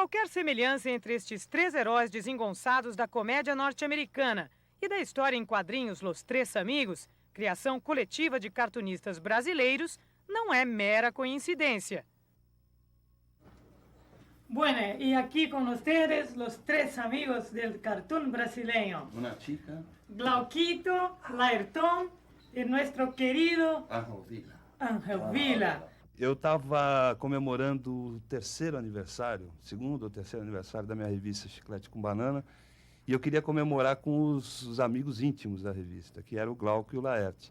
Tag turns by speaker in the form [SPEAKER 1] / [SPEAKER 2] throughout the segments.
[SPEAKER 1] qualquer semelhança entre estes três heróis desengonçados da comédia norte-americana e da história em quadrinhos Los Tres Amigos, criação coletiva de cartunistas brasileiros, não é mera coincidência.
[SPEAKER 2] Bueno, y aquí con ustedes los tres amigos del cartoon brasileño.
[SPEAKER 3] Una chica.
[SPEAKER 2] Glauquito, Laerton y nuestro querido
[SPEAKER 3] Ángel Vila.
[SPEAKER 2] Ángel Vila.
[SPEAKER 4] Eu estava comemorando o terceiro aniversário, segundo ou terceiro aniversário da minha revista Chiclete com Banana, e eu queria comemorar com os amigos íntimos da revista, que eram o Glauco e o Laerte.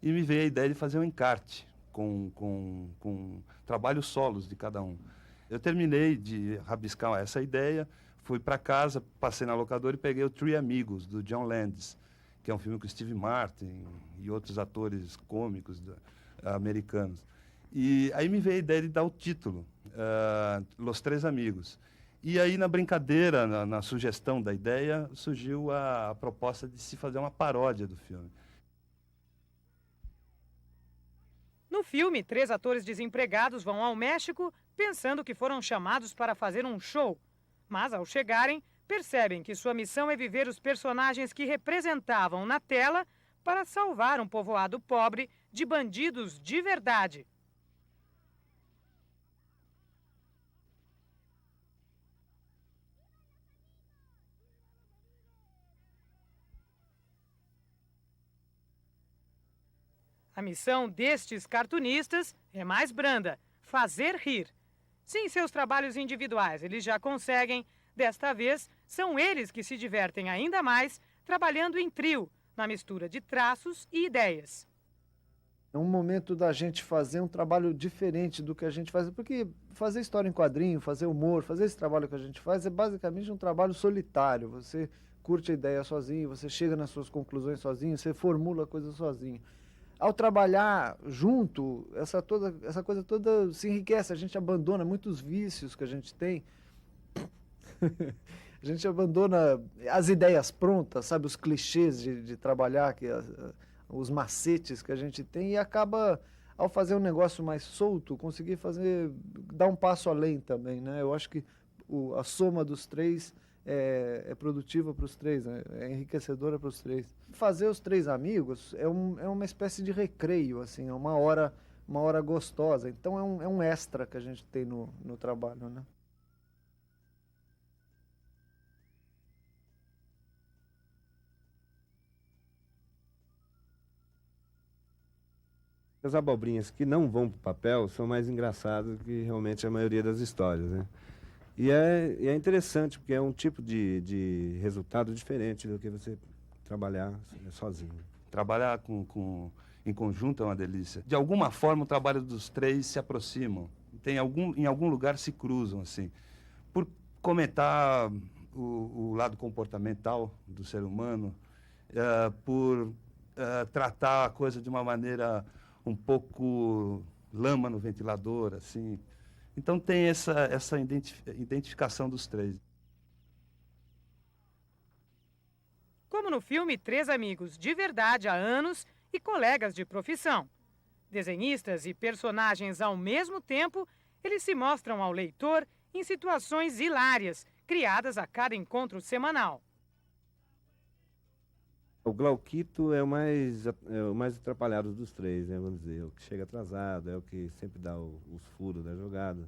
[SPEAKER 4] E me veio a ideia de fazer um encarte com trabalhos solos de cada um. Eu terminei de rabiscar essa ideia, fui para casa, passei na locadora e peguei o Three Amigos, do John Landis, que é um filme com Steve Martin e outros atores cômicos americanos. E aí me veio a ideia de dar o título, Los Tres Amigos. E aí, na brincadeira, na sugestão da ideia, surgiu a proposta de se fazer uma paródia do filme.
[SPEAKER 1] No filme, três atores desempregados vão ao México pensando que foram chamados para fazer um show. Mas, ao chegarem, percebem que sua missão é viver os personagens que representavam na tela para salvar um povoado pobre de bandidos de verdade. A missão destes cartunistas é mais branda: fazer rir. Se em seus trabalhos individuais eles já conseguem, desta vez são eles que se divertem ainda mais trabalhando em trio, na mistura de traços e ideias.
[SPEAKER 5] É um momento da gente fazer um trabalho diferente do que a gente faz, porque fazer história em quadrinho, fazer humor, fazer esse trabalho que a gente faz é basicamente um trabalho solitário. Você curte a ideia sozinho, você chega nas suas conclusões sozinho, você formula a coisa sozinho. Ao trabalhar junto, essa coisa toda se enriquece, a gente abandona muitos vícios que a gente tem. A gente abandona as ideias prontas, sabe, os clichês de trabalhar, os macetes que a gente tem, e acaba, ao fazer um negócio mais solto, conseguir dar um passo além também, né? Eu acho que a soma dos três é produtiva para os três, né? É enriquecedora para os três. Fazer os três amigos é uma espécie de recreio, assim, é uma hora gostosa. Então é um extra que a gente tem no trabalho, né?
[SPEAKER 6] As abobrinhas que não vão para o papel são mais engraçadas que realmente a maioria das histórias, né? E é interessante, porque é um tipo de resultado diferente do que você trabalhar sozinho.
[SPEAKER 4] Trabalhar em conjunto é uma delícia. De alguma forma, o trabalho dos três se aproximam. Em algum lugar se cruzam, assim. Por comentar o lado comportamental do ser humano, por tratar a coisa de uma maneira um pouco lama no ventilador, assim. Então tem essa identificação dos três.
[SPEAKER 1] Como no filme, três amigos de verdade há anos e colegas de profissão. Desenhistas e personagens ao mesmo tempo, eles se mostram ao leitor em situações hilárias, criadas a cada encontro semanal.
[SPEAKER 6] O Glauquito é o mais atrapalhado dos três, né, vamos dizer. É o que chega atrasado, é o que sempre dá os furos da jogada.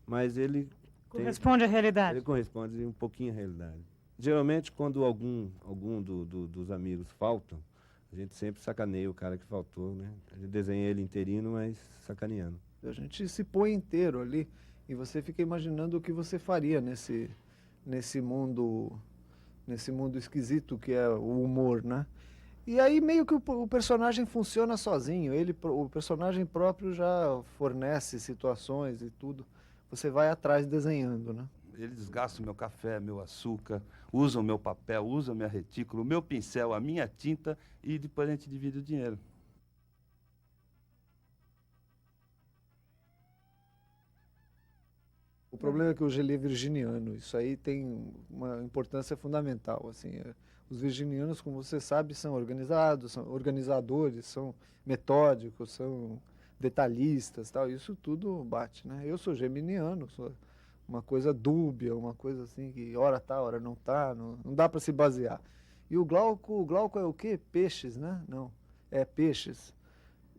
[SPEAKER 6] Mas ele
[SPEAKER 2] corresponde à realidade.
[SPEAKER 6] Ele corresponde um pouquinho à realidade. Geralmente, quando algum dos amigos faltam, a gente sempre sacaneia o cara que faltou, né? A gente desenha ele inteirinho, mas sacaneando.
[SPEAKER 5] A gente se põe inteiro ali e você fica imaginando o que você faria nesse mundo esquisito que é o humor, né? E aí meio que o personagem funciona sozinho, o personagem próprio já fornece situações e tudo. Você vai atrás desenhando, né?
[SPEAKER 4] Eles gastam meu café, meu açúcar, usam meu papel, usam minha retícula, o meu pincel, a minha tinta e depois a gente divide o dinheiro.
[SPEAKER 5] O problema é que o gelê é virginiano, isso aí tem uma importância fundamental, assim. Os virginianos, como você sabe, são organizados, são organizadores, são metódicos, são detalhistas, tal. Isso tudo bate, né? Eu sou geminiano, sou uma coisa dúbia, uma coisa assim que hora tá, hora não tá, não dá para se basear. E o Glauco é o quê? Peixes, né? Não, é peixes.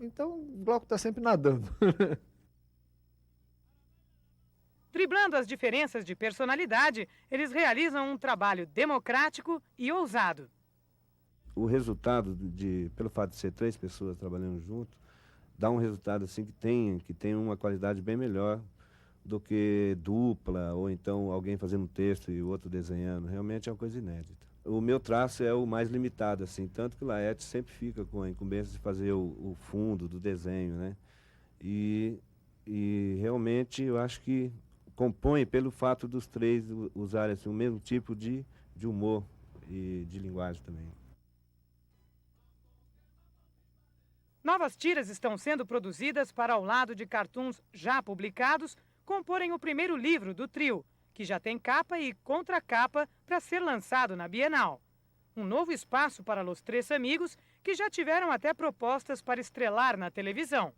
[SPEAKER 5] Então o Glauco está sempre nadando.
[SPEAKER 1] Driblando as diferenças de personalidade, eles realizam um trabalho democrático e ousado.
[SPEAKER 6] O resultado, pelo fato de ser 3 pessoas trabalhando junto, dá um resultado assim que tem uma qualidade bem melhor do que dupla, ou então alguém fazendo um texto e o outro desenhando. Realmente é uma coisa inédita. O meu traço é o mais limitado, assim, tanto que o Laerte sempre fica com a incumbência de fazer o fundo do desenho, né? E realmente eu acho que compõe pelo fato dos 3 usarem assim, o mesmo tipo de humor e de linguagem também.
[SPEAKER 1] Novas tiras estão sendo produzidas para, ao lado de cartoons já publicados, comporem o primeiro livro do trio, que já tem capa e contracapa para ser lançado na Bienal. Um novo espaço para os 3 amigos, que já tiveram até propostas para estrelar na televisão.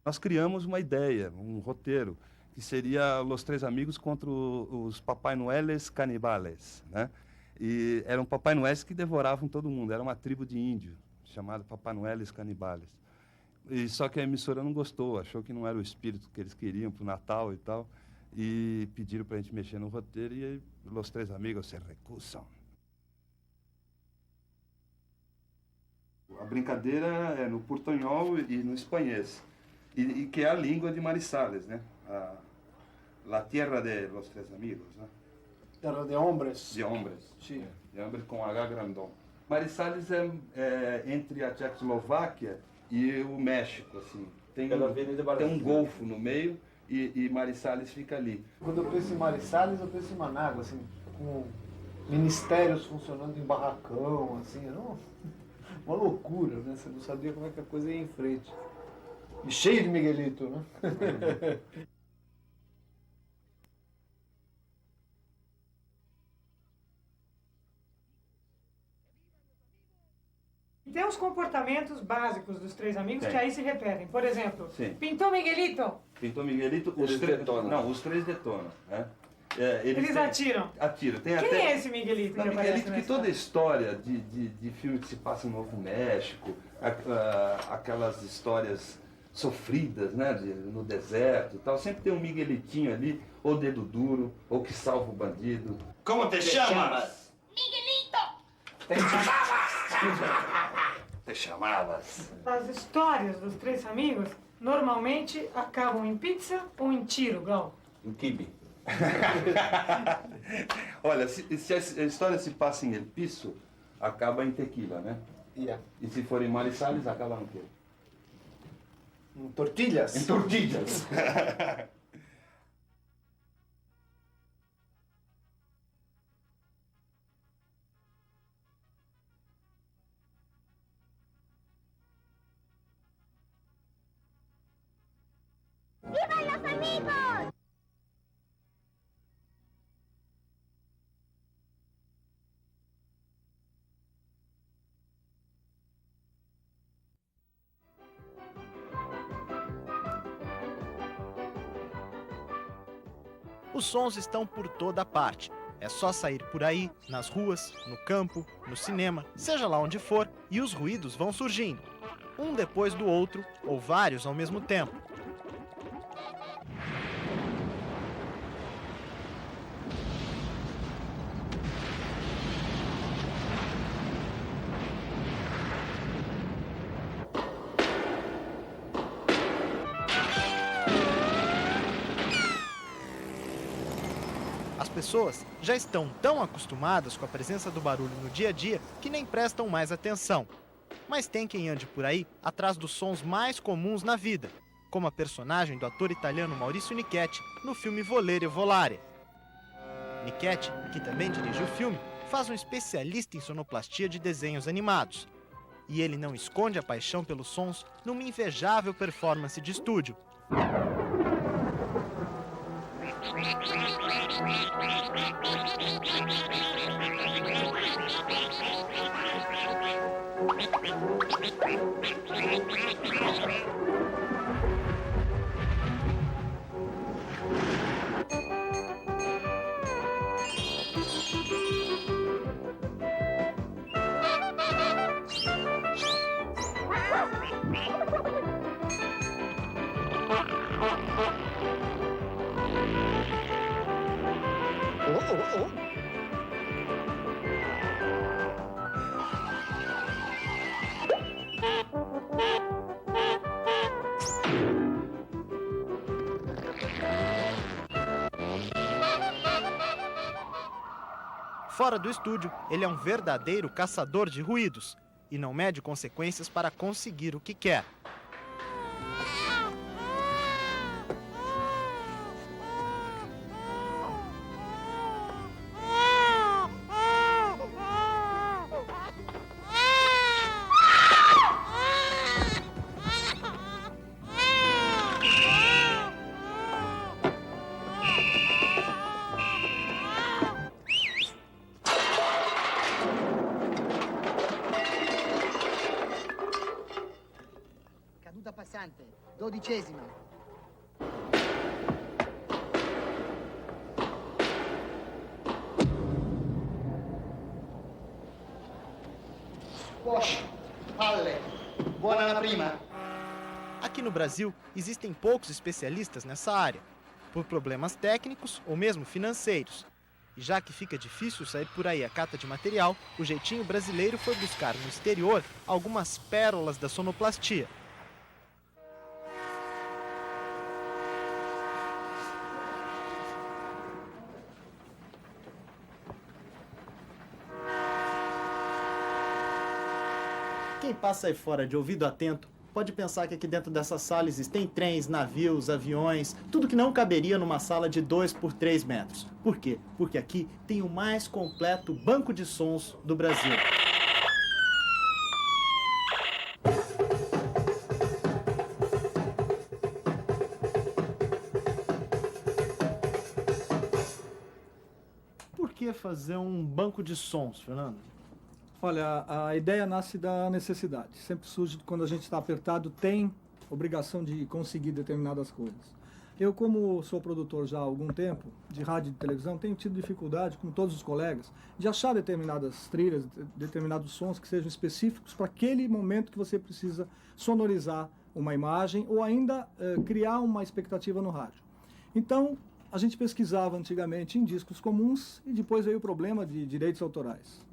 [SPEAKER 4] Nós criamos uma ideia, um roteiro, que seria Los Três Amigos contra os Papai Noeles canibales, né? E eram Papai Noéis que devoravam todo mundo, era uma tribo de índio, chamada Papai Noeles canibales. E só que a emissora não gostou, achou que não era o espírito que eles queriam para o Natal e tal, e pediram para a gente mexer no roteiro, e aí, Los Três Amigos se recusam. A brincadeira é no portunhol e no espanhês, e que é a língua de Marisales, né? La tierra de los tres amigos, né?
[SPEAKER 5] Terra de hombres.
[SPEAKER 4] De hombres.
[SPEAKER 5] Sim.
[SPEAKER 4] De hombres com H grandão. Marisales é entre a Tchecoslováquia e o México, assim. Tem um golfo no meio e Marisales fica ali.
[SPEAKER 5] Quando eu penso em Marisales, eu penso em Manágua, assim, com ministérios funcionando em barracão, assim, era uma loucura, né? Você não sabia como é que a coisa ia em frente. E cheio de Miguelito, né?
[SPEAKER 2] Tem os comportamentos básicos dos 3 amigos que aí se repetem. Por exemplo,
[SPEAKER 4] Sim.
[SPEAKER 2] pintou Miguelito,
[SPEAKER 4] Pintou Miguelito, os 3 detonam. Não, os 3 detonam, né?
[SPEAKER 2] eles atiram.
[SPEAKER 4] Atiram. Tem
[SPEAKER 2] Quem
[SPEAKER 4] até...
[SPEAKER 2] é esse Miguelito?
[SPEAKER 4] Não,
[SPEAKER 2] que aparece
[SPEAKER 4] Miguelito,
[SPEAKER 2] na
[SPEAKER 4] que toda
[SPEAKER 2] história?
[SPEAKER 4] história de filme que se passa no Novo México, aquelas histórias sofridas, né, no deserto e tal, sempre tem um Miguelitinho ali, ou dedo duro, ou que salva o bandido. Como te chamas? Te chamavas.
[SPEAKER 2] As histórias dos 3 amigos normalmente acabam em pizza ou em tiro, Glau?
[SPEAKER 4] Em kibe. Olha, se a história se passa em El Piso, acaba em tequila, né?
[SPEAKER 5] Yeah.
[SPEAKER 4] E se for em Marisales, acaba no quê?
[SPEAKER 5] Em tortilhas.
[SPEAKER 4] Em tortillas.
[SPEAKER 3] ¡Vivan los amigos!
[SPEAKER 7] Os sons estão por toda parte. É só sair por aí, nas ruas, no campo, no cinema, seja lá onde for, e os ruídos vão surgindo. Um depois do outro, ou vários ao mesmo tempo. As pessoas já estão tão acostumadas com a presença do barulho no dia a dia que nem prestam mais atenção. Mas tem quem ande por aí atrás dos sons mais comuns na vida, como a personagem do ator italiano Maurizio Nichetti no filme Volere Volare. Nichetti, que também dirigiu o filme, faz um especialista em sonoplastia de desenhos animados. E ele não esconde a paixão pelos sons numa invejável performance de estúdio. Fora do estúdio, ele é um verdadeiro caçador de ruídos e não mede consequências para conseguir o que quer.
[SPEAKER 8] Caduta passante, 12ª. Squash, palle, buona la prima.
[SPEAKER 7] Aqui no Brasil, existem poucos especialistas nessa área, por problemas técnicos ou mesmo financeiros. E já que fica difícil sair por aí a cata de material, o jeitinho brasileiro foi buscar no exterior algumas pérolas da sonoplastia.
[SPEAKER 9] Quem passa aí fora de ouvido atento pode pensar que aqui dentro dessa sala existem trens, navios, aviões, tudo que não caberia numa sala de 2 por 3 metros. Por quê? Porque aqui tem o mais completo banco de sons do Brasil. Por que fazer um banco de sons, Fernando?
[SPEAKER 10] Olha, a ideia nasce da necessidade. Sempre surge quando a gente está apertado, tem obrigação de conseguir determinadas coisas. Eu, como sou produtor já há algum tempo, de rádio e de televisão, tenho tido dificuldade, como todos os colegas, de achar determinadas trilhas, determinados sons que sejam específicos para aquele momento que você precisa sonorizar uma imagem ou ainda criar uma expectativa no rádio. Então, a gente pesquisava antigamente em discos comuns e depois veio o problema de direitos autorais.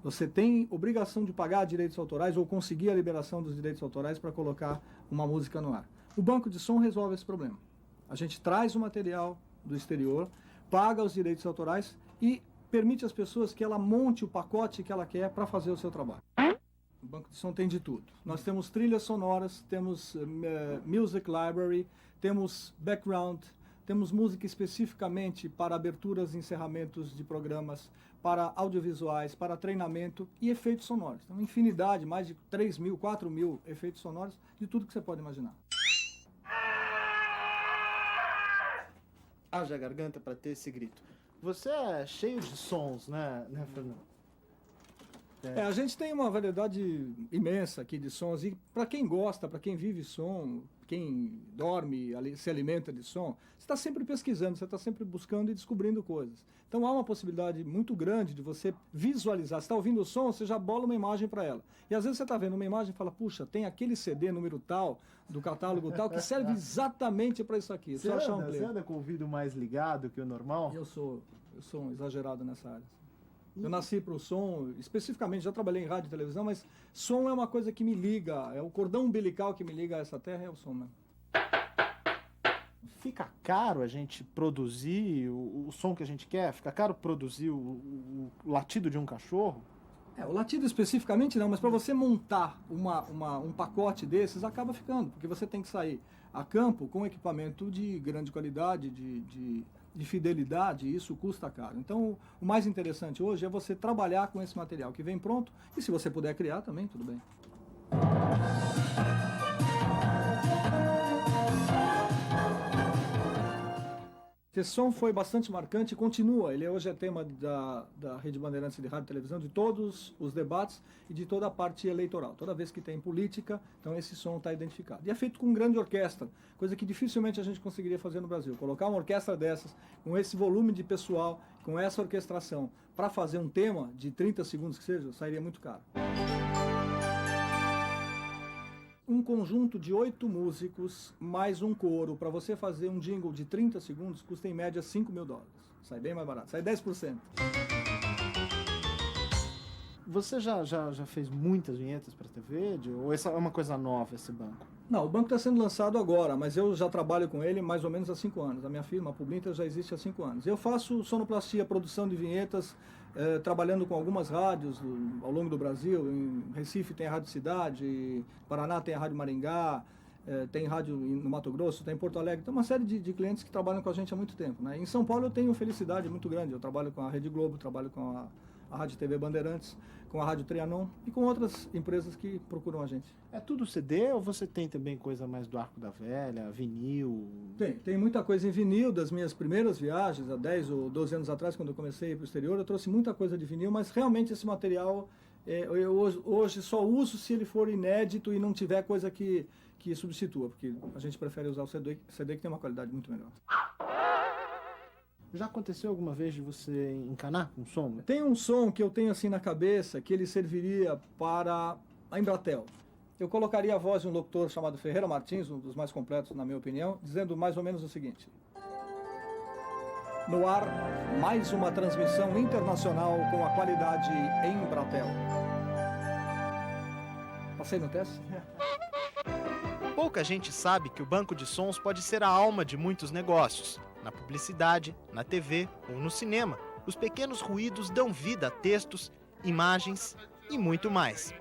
[SPEAKER 10] Você tem obrigação de pagar direitos autorais ou conseguir a liberação dos direitos autorais para colocar uma música no ar. O banco de som resolve esse problema. A gente traz o material do exterior, paga os direitos autorais e permite às pessoas que ela monte o pacote que ela quer para fazer o seu trabalho. O banco de som tem de tudo. Nós temos trilhas sonoras, temos music library, temos background, temos música especificamente para aberturas e encerramentos de programas, para audiovisuais, para treinamento e efeitos sonoros. Então, infinidade, mais de 3.000, 4.000 efeitos sonoros de tudo que você pode imaginar.
[SPEAKER 9] Haja garganta para ter esse grito. Você é cheio de sons, né Fernando?
[SPEAKER 10] A gente tem uma variedade imensa aqui de sons e para quem gosta, para quem vive som, quem dorme, se alimenta de som, você está sempre pesquisando, você está sempre buscando e descobrindo coisas. Então há uma possibilidade muito grande de você visualizar. Você está ouvindo o som, você já bola uma imagem para ela. E às vezes você está vendo uma imagem e fala, puxa, tem aquele CD número tal, do catálogo tal, que serve exatamente para isso aqui.
[SPEAKER 9] Você anda com o ouvido mais ligado que o normal?
[SPEAKER 10] Eu sou um exagerado nessa área. Eu nasci para o som, especificamente, já trabalhei em rádio e televisão, mas som é uma coisa que me liga, é o cordão umbilical que me liga a essa terra, é o som mesmo.
[SPEAKER 9] Fica caro a gente produzir o som que a gente quer? Fica caro produzir o latido de um cachorro?
[SPEAKER 10] O latido especificamente não, mas para você montar um pacote desses acaba ficando, porque você tem que sair a campo com equipamento de grande qualidade, de fidelidade, e isso custa caro. Então, o mais interessante hoje é você trabalhar com esse material que vem pronto, e se você puder criar também, tudo bem. Esse som foi bastante marcante e continua. Ele hoje é tema da Rede Bandeirantes de Rádio e Televisão, de todos os debates e de toda a parte eleitoral. Toda vez que tem política, então esse som está identificado. E é feito com grande orquestra, coisa que dificilmente a gente conseguiria fazer no Brasil. Colocar uma orquestra dessas, com esse volume de pessoal, com essa orquestração, para fazer um tema de 30 segundos que seja, sairia muito caro. Um conjunto de 8 músicos mais um coro para você fazer um jingle de 30 segundos custa em média $5.000. Sai bem mais barato, sai 10%.
[SPEAKER 9] Você já fez muitas vinhetas para TV? Ou essa é uma coisa nova, esse banco?
[SPEAKER 10] Não, o banco está sendo lançado agora, mas eu já trabalho com ele mais ou menos há 5 anos. A minha firma, a Publinter, já existe há 5 anos. Eu faço sonoplastia, produção de vinhetas, trabalhando com algumas rádios ao longo do Brasil. Em Recife tem a Rádio Cidade, em Paraná tem a Rádio Maringá, tem rádio no Mato Grosso, tem em Porto Alegre. Tem uma série de clientes que trabalham com a gente há muito tempo, né? Em São Paulo eu tenho felicidade muito grande. Eu trabalho com a Rede Globo, trabalho com a Rádio TV Bandeirantes, com a Rádio Trianon e com outras empresas que procuram a gente.
[SPEAKER 9] É tudo CD ou você tem também coisa mais do Arco da Velha, vinil?
[SPEAKER 10] Tem muita coisa em vinil. Das minhas primeiras viagens, há 10 ou 12 anos atrás, quando eu comecei a ir para o exterior, eu trouxe muita coisa de vinil, mas realmente esse material eu hoje só uso se ele for inédito e não tiver coisa que substitua, porque a gente prefere usar o CD que tem uma qualidade muito melhor.
[SPEAKER 9] Já aconteceu alguma vez de você encanar um som?
[SPEAKER 10] Tem um som que eu tenho assim na cabeça que ele serviria para a Embratel. Eu colocaria a voz de um locutor chamado Ferreira Martins, um dos mais completos na minha opinião, dizendo mais ou menos o seguinte: no ar, mais uma transmissão internacional com a qualidade Embratel. Passei no teste?
[SPEAKER 7] Pouca gente sabe que o banco de sons pode ser a alma de muitos negócios. Na publicidade, na TV ou no cinema, os pequenos ruídos dão vida a textos, imagens e muito mais.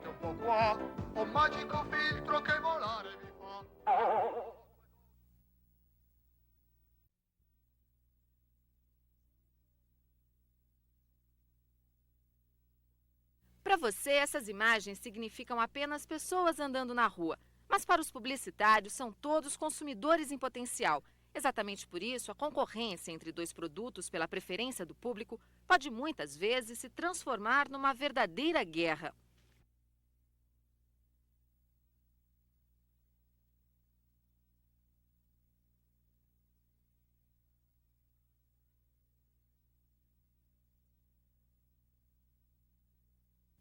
[SPEAKER 11] Para você, essas imagens significam apenas pessoas andando na rua. Mas para os publicitários, são todos consumidores em potencial. Exatamente por isso, a concorrência entre dois produtos pela preferência do público pode muitas vezes se transformar numa verdadeira guerra.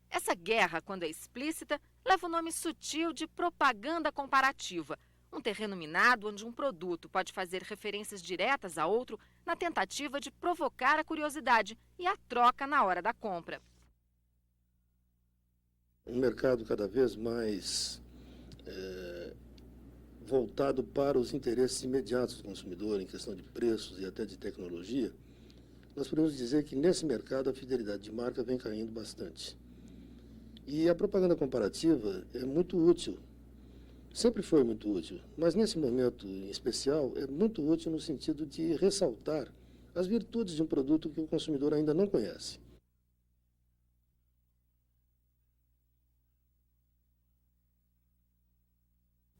[SPEAKER 11] Essa guerra, quando é explícita, leva o nome sutil de propaganda comparativa. Um terreno minado onde um produto pode fazer referências diretas a outro na tentativa de provocar a curiosidade e a troca na hora da compra.
[SPEAKER 12] Um mercado cada vez mais voltado para os interesses imediatos do consumidor em questão de preços e até de tecnologia, nós podemos dizer que nesse mercado a fidelidade de marca vem caindo bastante. E a propaganda comparativa é muito útil. Sempre foi muito útil, mas nesse momento em especial é muito útil no sentido de ressaltar as virtudes de um produto que o consumidor ainda não conhece.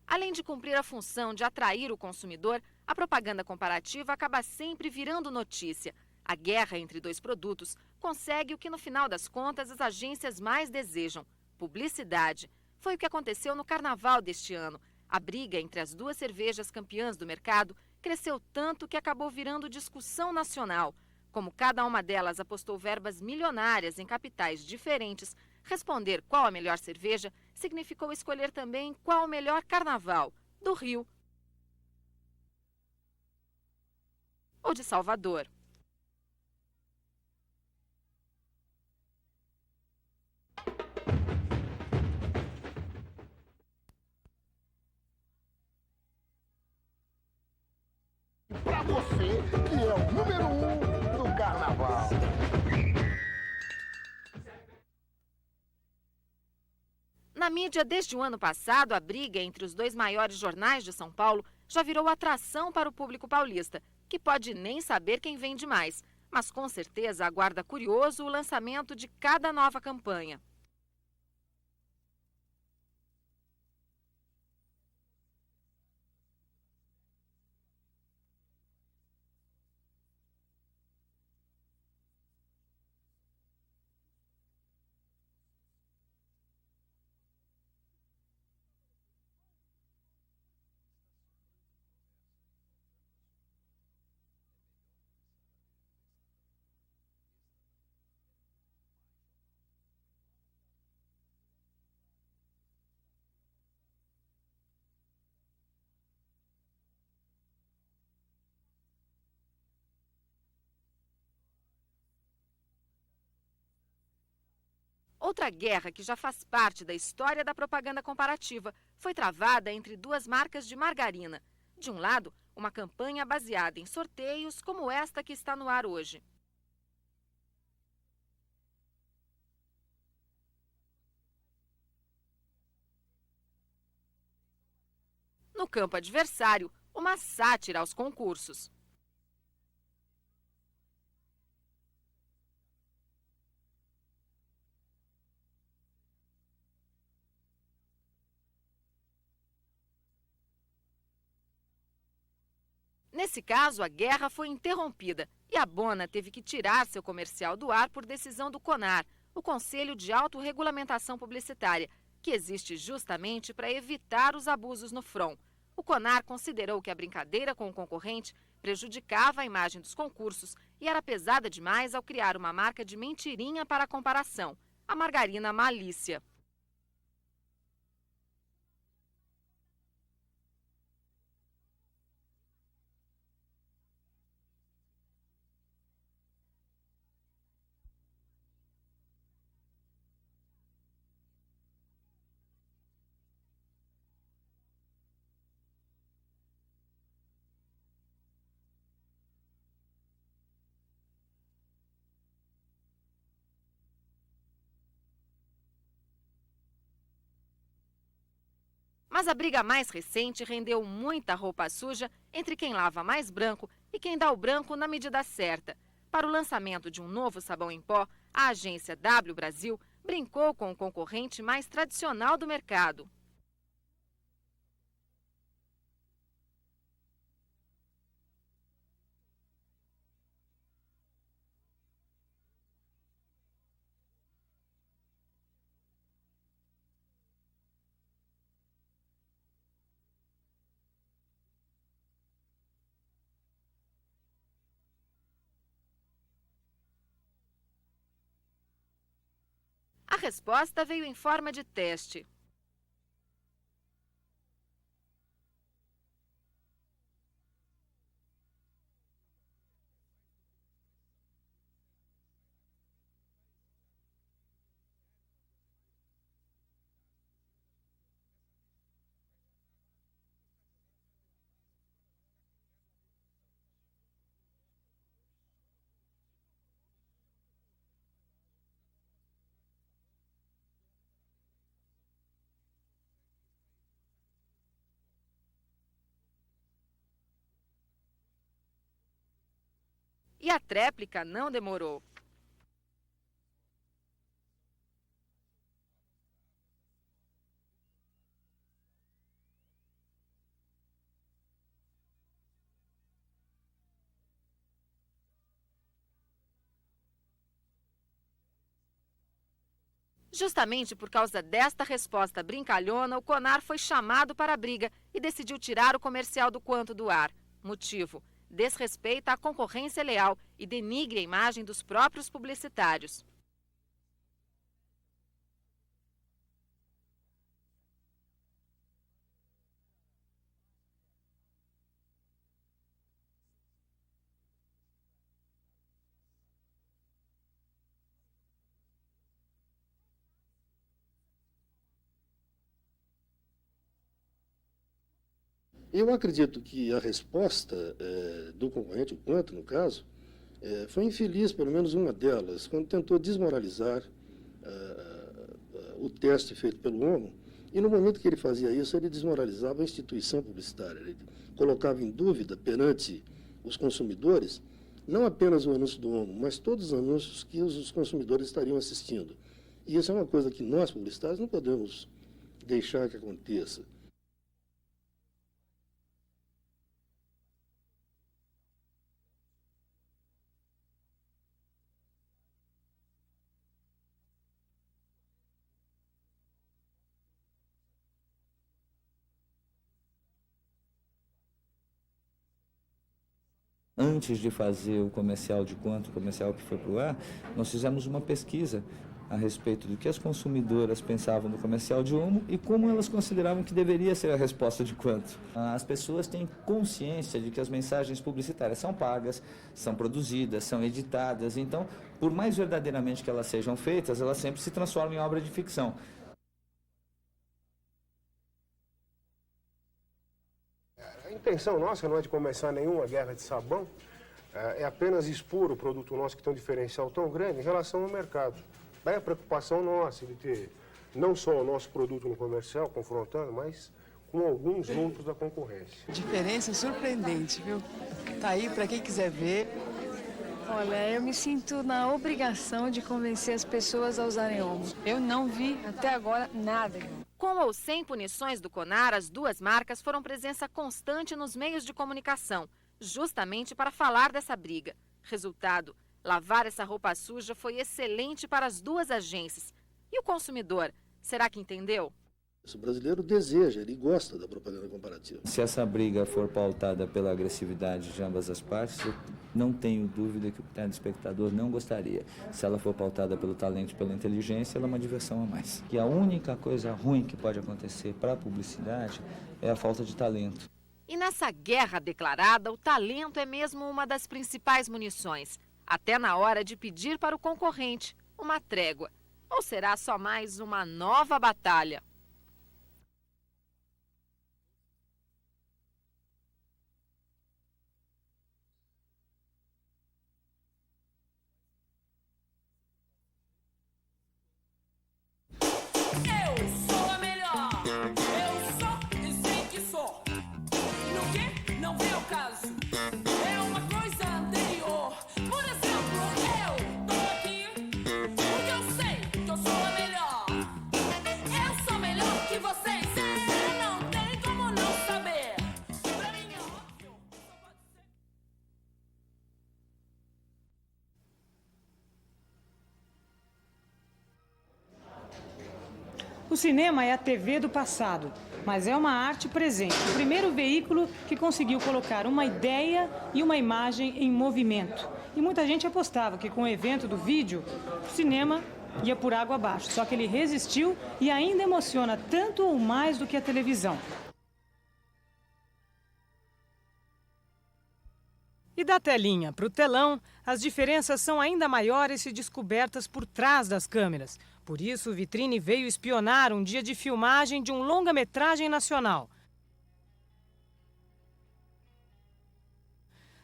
[SPEAKER 11] Além de cumprir a função de atrair o consumidor, a propaganda comparativa acaba sempre virando notícia. A guerra entre dois produtos consegue o que no final das contas as agências mais desejam: publicidade. Foi o que aconteceu no carnaval deste ano. A briga entre as duas cervejas campeãs do mercado cresceu tanto que acabou virando discussão nacional. Como cada uma delas apostou verbas milionárias em capitais diferentes, responder qual a melhor cerveja significou escolher também qual o melhor carnaval, do Rio ou de Salvador.
[SPEAKER 13] Pra você, que é o número 1 do carnaval.
[SPEAKER 11] Na mídia, desde o ano passado, a briga entre os dois maiores jornais de São Paulo já virou atração para o público paulista, que pode nem saber quem vende mais, mas com certeza aguarda curioso o lançamento de cada nova campanha. Outra guerra que já faz parte da história da propaganda comparativa foi travada entre duas marcas de margarina. De um lado, uma campanha baseada em sorteios como esta que está no ar hoje. No campo adversário, uma sátira aos concursos. Nesse caso, a guerra foi interrompida e a Bona teve que tirar seu comercial do ar por decisão do CONAR, o Conselho de Autorregulamentação Publicitária, que existe justamente para evitar os abusos no front. O CONAR considerou que a brincadeira com o concorrente prejudicava a imagem dos concursos e era pesada demais ao criar uma marca de mentirinha para a comparação, a margarina Malícia. Mas a briga mais recente rendeu muita roupa suja entre quem lava mais branco e quem dá o branco na medida certa. Para o lançamento de um novo sabão em pó, a agência W Brasil brincou com o concorrente mais tradicional do mercado. A resposta veio em forma de teste. E a tréplica não demorou. Justamente por causa desta resposta brincalhona, o CONAR foi chamado para a briga e decidiu tirar o comercial do Quanto do ar. Motivo: desrespeita a concorrência leal e denigre a imagem dos próprios publicitários.
[SPEAKER 12] Eu acredito que a resposta do concorrente, o Quanto, no caso, foi infeliz, pelo menos uma delas, quando tentou desmoralizar o teste feito pelo OMO, e no momento que ele fazia isso, ele desmoralizava a instituição publicitária, ele colocava em dúvida perante os consumidores, não apenas o anúncio do OMO, mas todos os anúncios que os consumidores estariam assistindo. E isso é uma coisa que nós, publicitários, não podemos deixar que aconteça.
[SPEAKER 14] Antes de fazer o comercial de Quanto, o comercial que foi para o ar, nós fizemos uma pesquisa a respeito do que as consumidoras pensavam do comercial de Omo e como elas consideravam que deveria ser a resposta de Quanto. As pessoas têm consciência de que as mensagens publicitárias são pagas, são produzidas, são editadas, então, por mais verdadeiramente que elas sejam feitas, elas sempre se transformam em obra de ficção.
[SPEAKER 15] A intenção nossa não é de começar nenhuma guerra de sabão, é apenas expor o produto nosso que tem um diferencial tão grande em relação ao mercado. Daí a preocupação nossa de ter não só o nosso produto no comercial confrontando, mas com alguns outros da concorrência.
[SPEAKER 16] Diferença surpreendente, viu? Tá aí para quem quiser ver.
[SPEAKER 17] Olha, eu me sinto na obrigação de convencer as pessoas a usarem homo. Eu não vi até agora nada.
[SPEAKER 11] Com ou sem punições do CONAR, as duas marcas foram presença constante nos meios de comunicação, justamente para falar dessa briga. Resultado, lavar essa roupa suja foi excelente para as duas agências. E o consumidor, será que entendeu?
[SPEAKER 12] O brasileiro deseja, ele gosta da propaganda comparativa.
[SPEAKER 14] Se essa briga for pautada pela agressividade de ambas as partes, eu não tenho dúvida que o telespectador não gostaria. Se ela for pautada pelo talento e pela inteligência, ela é uma diversão a mais. E a única coisa ruim que pode acontecer para a publicidade é a falta de talento.
[SPEAKER 11] E nessa guerra declarada, o talento é mesmo uma das principais munições, até na hora de pedir para o concorrente uma trégua. Ou será só mais uma nova batalha?
[SPEAKER 1] O cinema é a TV do passado, mas é uma arte presente. O primeiro veículo que conseguiu colocar uma ideia e uma imagem em movimento. E muita gente apostava que com o evento do vídeo, o cinema ia por água abaixo. Só que ele resistiu e ainda emociona tanto ou mais do que a televisão. E da telinha para o telão, as diferenças são ainda maiores se descobertas por trás das câmeras. Por isso, o Vitrine veio espionar um dia de filmagem de um longa-metragem nacional.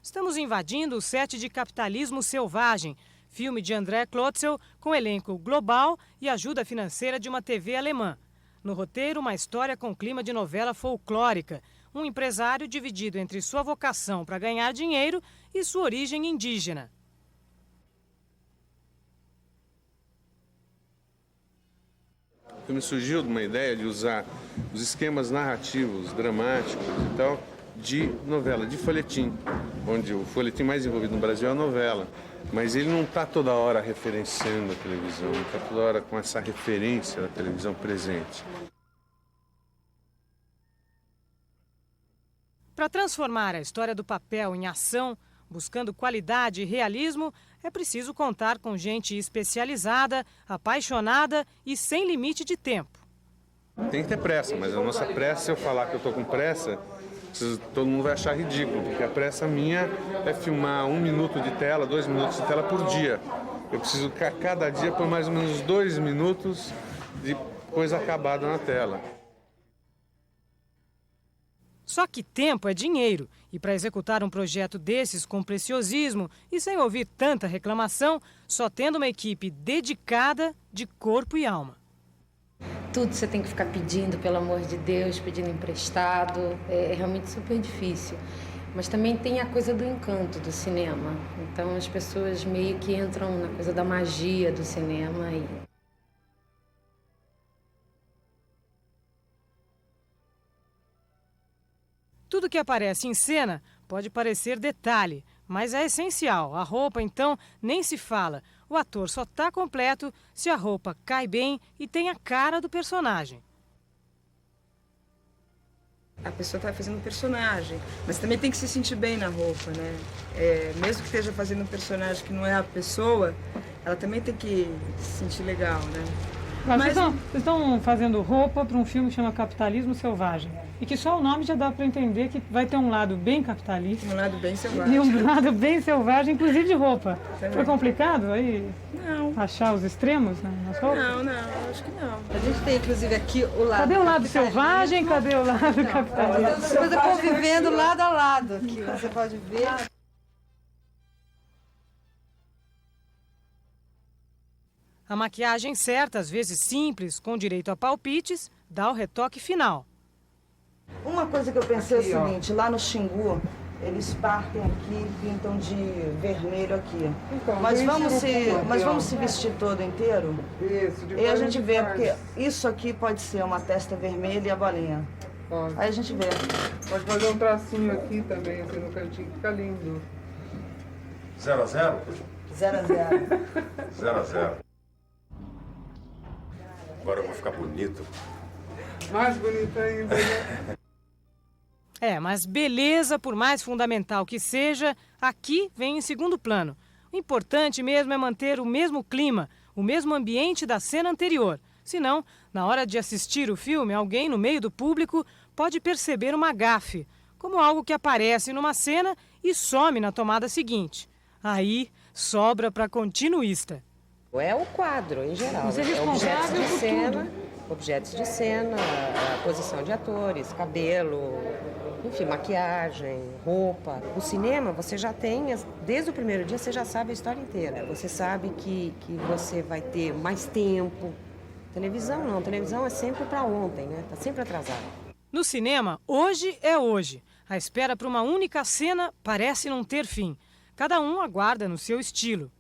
[SPEAKER 1] Estamos invadindo o set de Capitalismo Selvagem, filme de André Klotzel com elenco global e ajuda financeira de uma TV alemã. No roteiro, uma história com clima de novela folclórica. Um empresário dividido entre sua vocação para ganhar dinheiro e sua origem indígena.
[SPEAKER 18] O filme surgiu de uma ideia de usar os esquemas narrativos, dramáticos e tal, de novela, de folhetim, onde o folhetim mais envolvido no Brasil é a novela. Mas ele não está toda hora referenciando a televisão, não está toda hora com essa referência da televisão presente.
[SPEAKER 1] Para transformar a história do papel em ação, buscando qualidade e realismo, é preciso contar com gente especializada, apaixonada e sem limite de tempo.
[SPEAKER 18] Tem que ter pressa, mas a nossa pressa, se eu falar que eu estou com pressa, todo mundo vai achar ridículo, porque a pressa minha é filmar 1 minuto de tela, 2 minutos de tela por dia. Eu preciso cada dia pôr mais ou menos 2 minutos de coisa acabada na tela.
[SPEAKER 1] Só que tempo é dinheiro, e para executar um projeto desses com preciosismo e sem ouvir tanta reclamação, só tendo uma equipe dedicada de corpo e alma.
[SPEAKER 19] Tudo você tem que ficar pedindo, pelo amor de Deus, pedindo emprestado, é realmente super difícil. Mas também tem a coisa do encanto do cinema, então as pessoas meio que entram na coisa da magia do cinema e...
[SPEAKER 1] Tudo que aparece em cena pode parecer detalhe, mas é essencial. A roupa, então, nem se fala. O ator só está completo se a roupa cai bem e tem a cara do personagem.
[SPEAKER 20] A pessoa está fazendo um personagem, mas também tem que se sentir bem na roupa, né? Mesmo que esteja fazendo um personagem que não é a pessoa, ela também tem que se sentir legal, né?
[SPEAKER 1] Mas vocês estão fazendo roupa para um filme que chama Capitalismo Selvagem. E que só o nome já dá para entender que vai ter um lado bem capitalista.
[SPEAKER 20] Um lado bem selvagem.
[SPEAKER 1] E um lado bem selvagem, inclusive de roupa. Também. Foi complicado aí?
[SPEAKER 20] Não.
[SPEAKER 1] Achar os extremos nas roupas?
[SPEAKER 20] Não, acho que não. A gente tem, inclusive, aqui o lado...
[SPEAKER 1] Cadê o lado selvagem? Cadê o lado capitalista?
[SPEAKER 20] Você está convivendo lado a lado aqui, você pode ver...
[SPEAKER 1] A maquiagem certa, às vezes simples, com direito a palpites, dá o retoque final.
[SPEAKER 20] Uma coisa que eu pensei é o seguinte, lá no Xingu, eles partem aqui e pintam de vermelho aqui.
[SPEAKER 21] Então,
[SPEAKER 20] mas vamos se vestir todo inteiro?
[SPEAKER 21] Isso,
[SPEAKER 20] e a gente vê, porque isso aqui pode ser uma testa vermelha e a bolinha.
[SPEAKER 21] Pode.
[SPEAKER 20] Aí a gente vê.
[SPEAKER 21] Pode fazer um tracinho aqui também, assim, no cantinho, fica lindo.
[SPEAKER 22] 0 a 0?
[SPEAKER 20] 0 a 0.
[SPEAKER 22] 0 a 0. Agora eu vou ficar bonito.
[SPEAKER 21] Mais bonito ainda, né?
[SPEAKER 1] Mas beleza, por mais fundamental que seja, aqui vem em segundo plano. O importante mesmo é manter o mesmo clima, o mesmo ambiente da cena anterior. Senão, na hora de assistir o filme, alguém no meio do público pode perceber uma gafe, como algo que aparece numa cena e some na tomada seguinte. Aí, sobra para continuista.
[SPEAKER 23] É o quadro, em geral.
[SPEAKER 1] Você é responsável por tudo.
[SPEAKER 23] Objetos de cena, a posição de atores, cabelo, enfim, maquiagem, roupa. O cinema, você já tem, desde o primeiro dia, você já sabe a história inteira. Você sabe que você vai ter mais tempo. Televisão não, televisão é sempre para ontem, né? Tá sempre atrasado.
[SPEAKER 1] No cinema, hoje é hoje. A espera para uma única cena parece não ter fim. Cada um aguarda no seu estilo.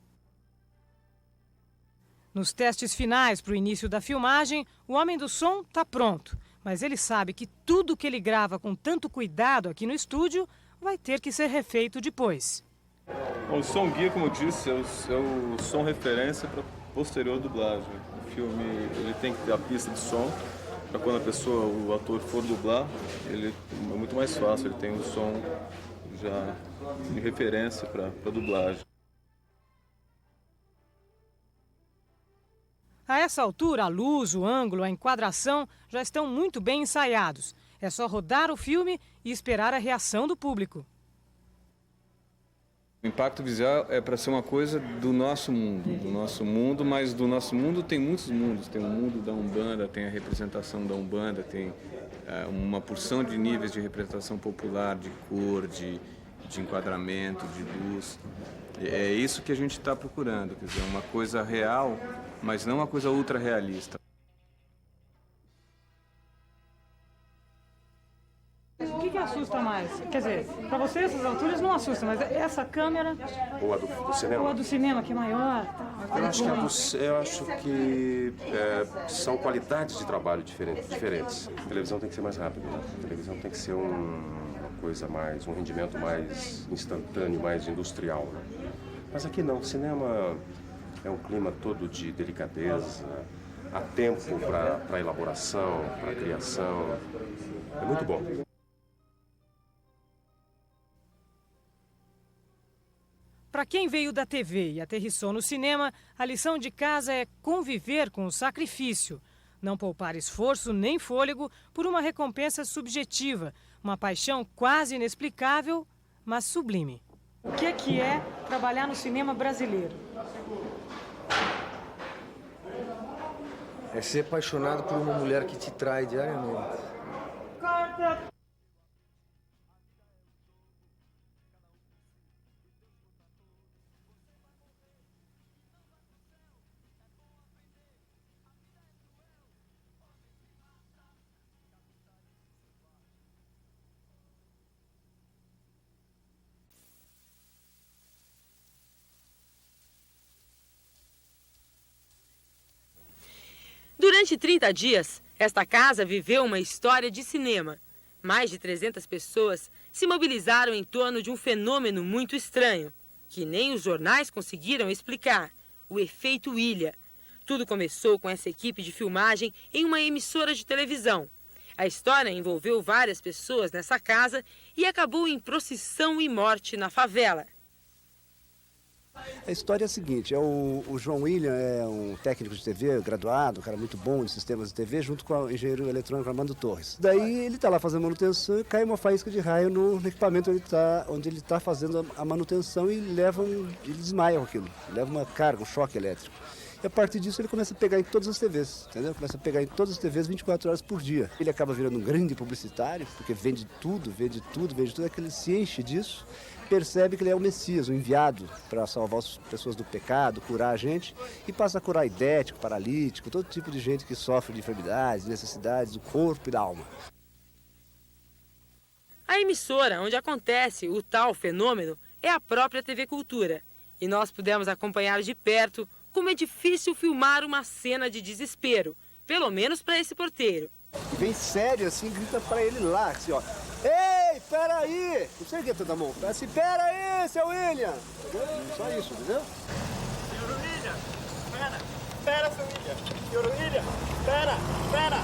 [SPEAKER 1] Nos testes finais para o início da filmagem, o homem do som está pronto. Mas ele sabe que tudo que ele grava com tanto cuidado aqui no estúdio vai ter que ser refeito depois.
[SPEAKER 24] O som guia, como eu disse, é o som referência para posterior dublagem. O filme ele tem que ter a pista de som para quando o ator for dublar, ele é muito mais fácil, ele tem um som já de referência para dublagem.
[SPEAKER 1] A essa altura, a luz, o ângulo, a enquadração já estão muito bem ensaiados. É só rodar o filme e esperar a reação do público.
[SPEAKER 24] O impacto visual é para ser uma coisa do nosso mundo, mas do nosso mundo tem muitos mundos. Tem o mundo da Umbanda, tem a representação da Umbanda, tem uma porção de níveis de representação popular, de cor, de enquadramento, de luz. É isso que a gente está procurando, quer dizer, uma coisa real, mas não uma coisa ultra realista.
[SPEAKER 1] O que assusta mais? Quer dizer, para você essas alturas não assustam, mas essa câmera...
[SPEAKER 22] Ou a do cinema?
[SPEAKER 1] Ou a do cinema, que é maior.
[SPEAKER 22] Eu acho que são qualidades de trabalho diferentes. A televisão tem que ser mais rápida, né? A televisão tem que ser um rendimento mais instantâneo, mais industrial, né? Mas aqui não, o cinema é um clima todo de delicadeza, há tempo para elaboração, para criação, é muito bom.
[SPEAKER 1] Para quem veio da TV e aterrissou no cinema, a lição de casa é conviver com o sacrifício, não poupar esforço nem fôlego por uma recompensa subjetiva, uma paixão quase inexplicável, mas sublime. O que é trabalhar no cinema brasileiro?
[SPEAKER 25] É ser apaixonado por uma mulher que te trai diariamente.
[SPEAKER 1] Corta!
[SPEAKER 26] Durante 30 dias, esta casa viveu uma história de cinema. Mais de 300 pessoas se mobilizaram em torno de um fenômeno muito estranho, que nem os jornais conseguiram explicar: o efeito ilha. Tudo começou com essa equipe de filmagem em uma emissora de televisão. A história envolveu várias pessoas nessa casa e acabou em procissão e morte na favela.
[SPEAKER 27] A história é a seguinte, o João William é um técnico de TV, graduado, um cara muito bom de sistemas de TV, junto com o engenheiro eletrônico Armando Torres. Daí ele está lá fazendo manutenção e cai uma faísca de raio no equipamento onde ele está fazendo a manutenção e ele desmaia com aquilo, leva uma carga, um choque elétrico. E a partir disso ele começa a pegar em todas as TVs, entendeu? Começa a pegar em todas as TVs 24 horas por dia. Ele acaba virando um grande publicitário, porque vende tudo, é que ele se enche disso, percebe que ele é o Messias, o enviado para salvar as pessoas do pecado, curar a gente, e passa a curar idético, paralítico, todo tipo de gente que sofre de enfermidades, necessidades do corpo e da alma.
[SPEAKER 26] A emissora onde acontece o tal fenômeno é a própria TV Cultura. E nós pudemos acompanhar de perto como é difícil filmar uma cena de desespero, pelo menos para esse porteiro.
[SPEAKER 27] Vem sério assim, grita pra ele lá, assim, ó. Ei, peraí! Não sei o que é toda mão. Assim, peraí, seu William! Entendeu? Só isso, entendeu?
[SPEAKER 2] Senhor William, espera, seu William. Senhor William, espera.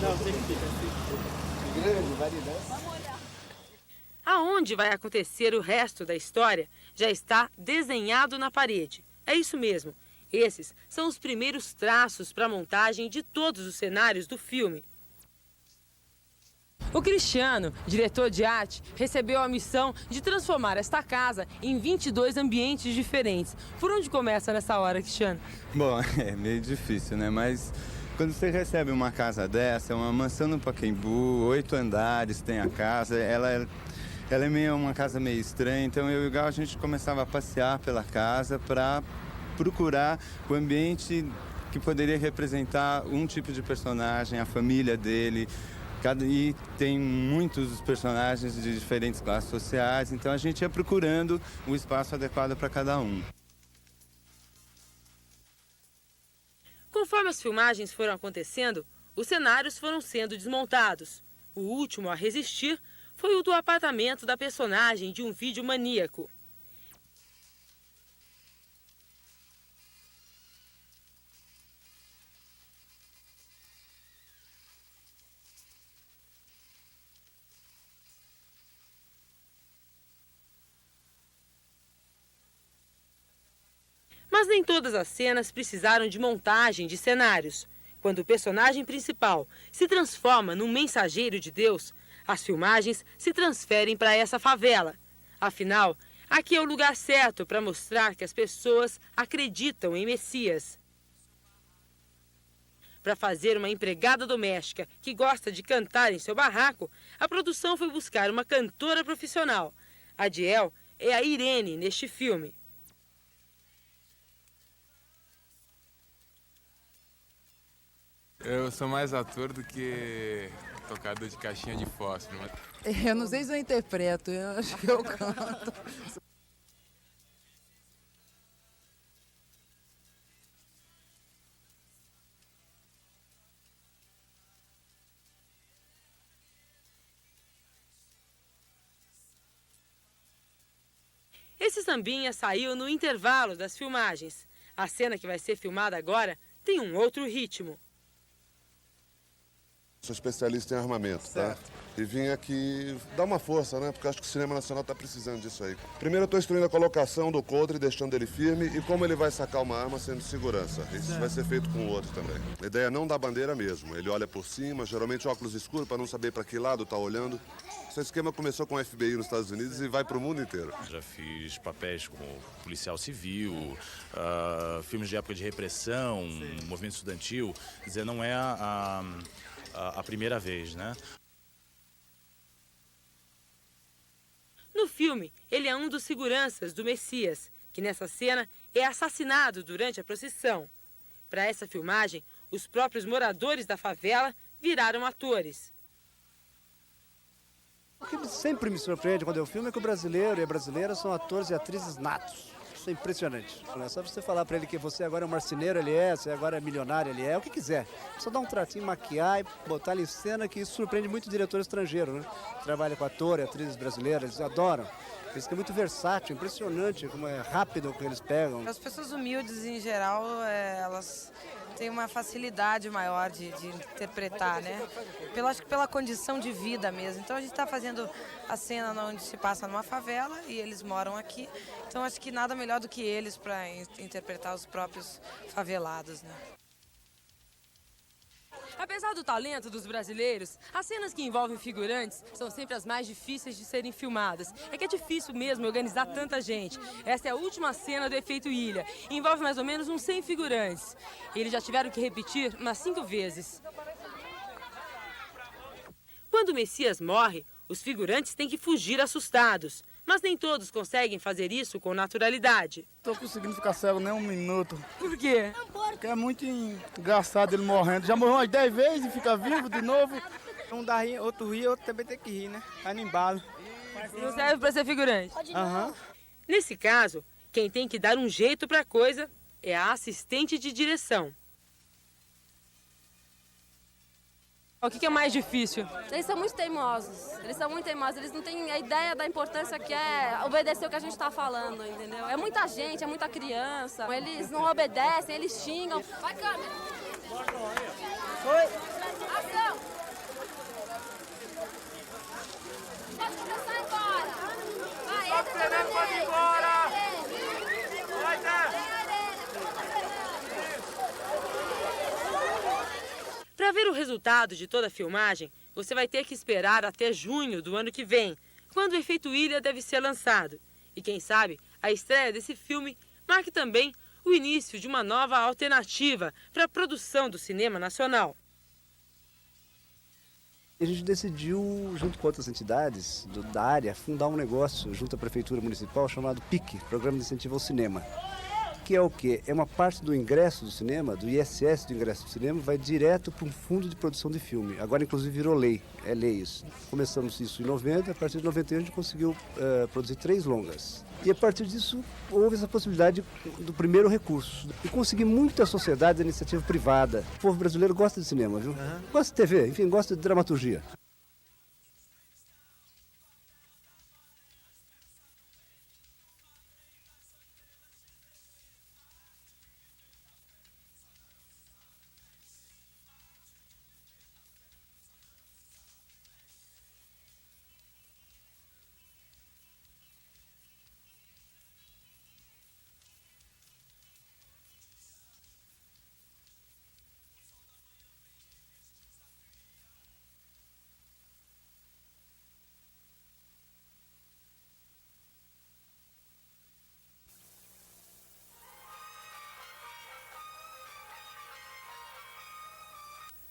[SPEAKER 2] Não, tem que ficar assim.
[SPEAKER 27] Grande variedade.
[SPEAKER 26] Aonde vai acontecer o resto da história já está desenhado na parede. É isso mesmo. Esses são os primeiros traços para a montagem de todos os cenários do filme. O Cristiano, diretor de arte, recebeu a missão de transformar esta casa em 22 ambientes diferentes. Por onde começa nessa hora, Cristiano?
[SPEAKER 3] Bom, é meio difícil, né? Mas quando você recebe uma casa dessa, é uma mansão no Pacaembu, 8 andares tem a casa, ela é meio uma casa meio estranha, então eu e o Gal, a gente começava a passear pela casa para procurar o ambiente que poderia representar um tipo de personagem, a família dele. E tem muitos personagens de diferentes classes sociais, então a gente ia procurando o espaço adequado para cada um.
[SPEAKER 26] Conforme as filmagens foram acontecendo, os cenários foram sendo desmontados. O último a resistir foi o do apartamento da personagem de um vídeo maníaco. Mas nem todas as cenas precisaram de montagem de cenários. Quando o personagem principal se transforma num mensageiro de Deus, as filmagens se transferem para essa favela. Afinal, aqui é o lugar certo para mostrar que as pessoas acreditam em Messias. Para fazer uma empregada doméstica que gosta de cantar em seu barraco, a produção foi buscar uma cantora profissional. A Diel é a Irene neste filme.
[SPEAKER 4] Eu sou mais ator do que tocador de caixinha de fósforo. Mas...
[SPEAKER 16] Eu não sei se eu interpreto, eu acho que eu canto.
[SPEAKER 26] Esse sambinha saiu no intervalo das filmagens. A cena que vai ser filmada agora tem um outro ritmo.
[SPEAKER 5] Sou especialista em armamento, tá? E vim aqui dar uma força, né? Porque acho que o cinema nacional está precisando disso aí. Primeiro eu estou instruindo a colocação do coldre, deixando ele firme, e como ele vai sacar uma arma sendo segurança. Isso vai ser feito com o outro também. A ideia é não dar bandeira mesmo. Ele olha por cima, geralmente óculos escuros para não saber para que lado está olhando. Esse esquema começou com o FBI nos Estados Unidos e vai para o mundo inteiro.
[SPEAKER 6] Já fiz papéis como policial civil, filmes de época de repressão, movimento estudantil. Quer dizer, não é a primeira vez, né?
[SPEAKER 26] No filme, ele é um dos seguranças do Messias, que nessa cena é assassinado durante a procissão. Para essa filmagem, os próprios moradores da favela viraram atores.
[SPEAKER 27] O que sempre me surpreende quando eu filmo é que o brasileiro e a brasileira são atores e atrizes natos. Isso é impressionante. Não é só você falar para ele que você agora é um marceneiro, ele é, você agora é milionário, ele é, o que quiser. Só dar um tratinho, maquiar e botar ele em cena, que isso surpreende muito o diretor estrangeiro, né? Trabalha com ator e atrizes brasileiras, eles adoram. Isso que é muito versátil, impressionante como é rápido o que eles pegam.
[SPEAKER 20] As pessoas humildes, em geral, elas têm uma facilidade maior de interpretar, né? Acho que pela condição de vida mesmo. Então a gente está fazendo a cena onde se passa numa favela e eles moram aqui. Então acho que nada melhor do que eles para interpretar os próprios favelados, né?
[SPEAKER 26] Apesar do talento dos brasileiros, as cenas que envolvem figurantes são sempre as mais difíceis de serem filmadas. É que é difícil mesmo organizar tanta gente. Esta é a última cena do Efeito Ilha. Envolve mais ou menos uns 100 figurantes. Eles já tiveram que repetir umas 5 vezes. Quando o Messias morre, os figurantes têm que fugir assustados. Mas nem todos conseguem fazer isso com naturalidade.
[SPEAKER 8] Estou conseguindo ficar cego nem um minuto.
[SPEAKER 26] Por quê?
[SPEAKER 8] Porque é muito engraçado ele morrendo. Já morreu umas 10 vezes e fica vivo de novo. Um dá rir, outro ri, outro também tem que rir, né? Vai no embalo.
[SPEAKER 26] Não serve para ser figurante?
[SPEAKER 8] Aham.
[SPEAKER 26] Nesse caso, quem tem que dar um jeito para a coisa é a assistente de direção. O que é mais difícil?
[SPEAKER 7] Eles são muito teimosos. Eles não têm a ideia da importância que é obedecer o que a gente está falando, entendeu? É muita gente, é muita criança. Eles não obedecem, eles xingam. Vai, câmera!
[SPEAKER 8] Oi!
[SPEAKER 7] Ação! Pode começar agora! Vai, entra também! Pode ir embora! Vai,
[SPEAKER 26] Para ver o resultado de toda a filmagem, você vai ter que esperar até junho do ano que vem, quando o Efeito Ilha deve ser lançado. E quem sabe, a estreia desse filme marque também o início de uma nova alternativa para a produção do cinema nacional.
[SPEAKER 27] A gente decidiu, junto com outras entidades da área, fundar um negócio junto à Prefeitura Municipal chamado PIC, Programa de Incentivo ao Cinema. Que é o quê? É uma parte do ingresso do cinema, do ISS do ingresso do cinema, vai direto para um fundo de produção de filme. Agora, inclusive, virou lei. É lei isso. Começamos isso em 90, a partir de 91 a gente conseguiu produzir 3 longas. E a partir disso, houve essa possibilidade do primeiro recurso. E consegui muita sociedade da iniciativa privada. O povo brasileiro gosta de cinema, viu? Gosta de TV, enfim, gosta de dramaturgia.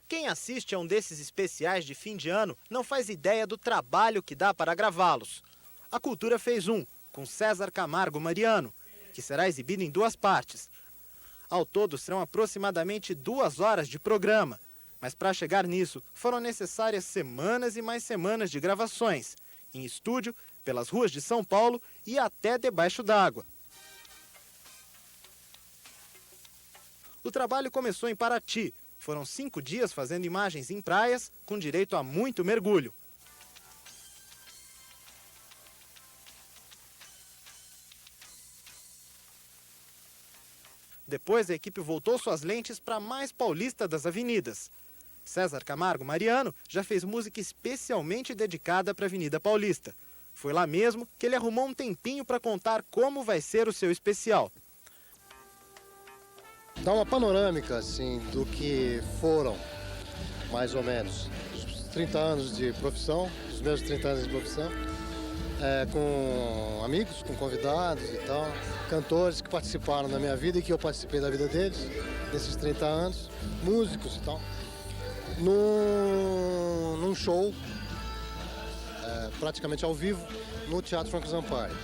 [SPEAKER 9] Quem assiste a um desses especiais de fim de ano não faz ideia do trabalho que dá para gravá-los. A Cultura fez um, com César Camargo Mariano, que será exibido em 2 partes. Ao todo, serão aproximadamente 2 horas de programa. Mas para chegar nisso, foram necessárias semanas e mais semanas de gravações, em estúdio, pelas ruas de São Paulo e até debaixo d'água. O trabalho começou em Paraty. Foram 5 dias fazendo imagens em praias, com direito a muito mergulho. Depois, a equipe voltou suas lentes para a mais paulista das avenidas. César Camargo Mariano já fez música especialmente dedicada para a Avenida Paulista. Foi lá mesmo que ele arrumou um tempinho para contar como vai ser o seu especial.
[SPEAKER 10] Dá uma panorâmica, assim, do que foram, mais ou menos, os 30 anos de profissão, os meus 30 anos de profissão, com amigos, com convidados e tal, cantores que participaram da minha vida e que eu participei da vida deles, nesses 30 anos, músicos e tal, num show, praticamente ao vivo, no Teatro Franco Zampari.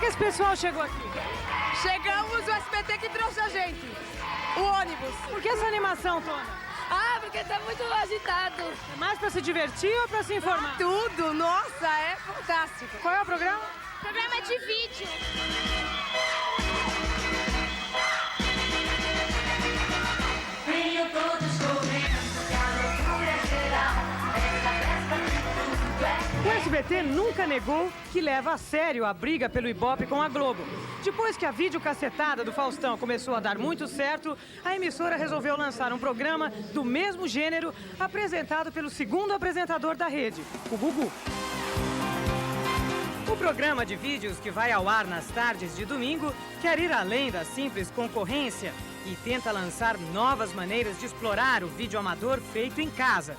[SPEAKER 1] O pessoal chegou aqui?
[SPEAKER 16] Chegamos, o SBT que trouxe a gente. O ônibus.
[SPEAKER 1] Por que essa animação toda?
[SPEAKER 7] Porque tá muito agitado.
[SPEAKER 1] É mais pra se divertir ou pra se informar?
[SPEAKER 16] Tudo, nossa, é fantástico.
[SPEAKER 1] Qual é o programa?
[SPEAKER 7] Programa de vídeo.
[SPEAKER 12] Venham todos correndo, que a loucura é geral. Essa festa de tudo é.
[SPEAKER 1] O SBT nunca negou que leva a sério a briga pelo Ibope com a Globo. Depois que a videocacetada do Faustão começou a dar muito certo, a emissora resolveu lançar um programa do mesmo gênero, apresentado pelo segundo apresentador da rede, o Gugu. O programa de vídeos que vai ao ar nas tardes de domingo quer ir além da simples concorrência e tenta lançar novas maneiras de explorar o vídeo amador feito em casa.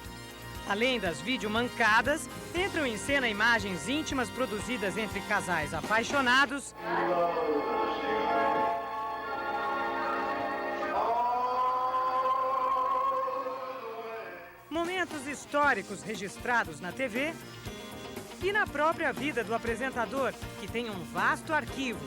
[SPEAKER 1] Além das videomancadas, entram em cena imagens íntimas produzidas entre casais apaixonados, momentos históricos registrados na TV e na própria vida do apresentador, que tem um vasto arquivo.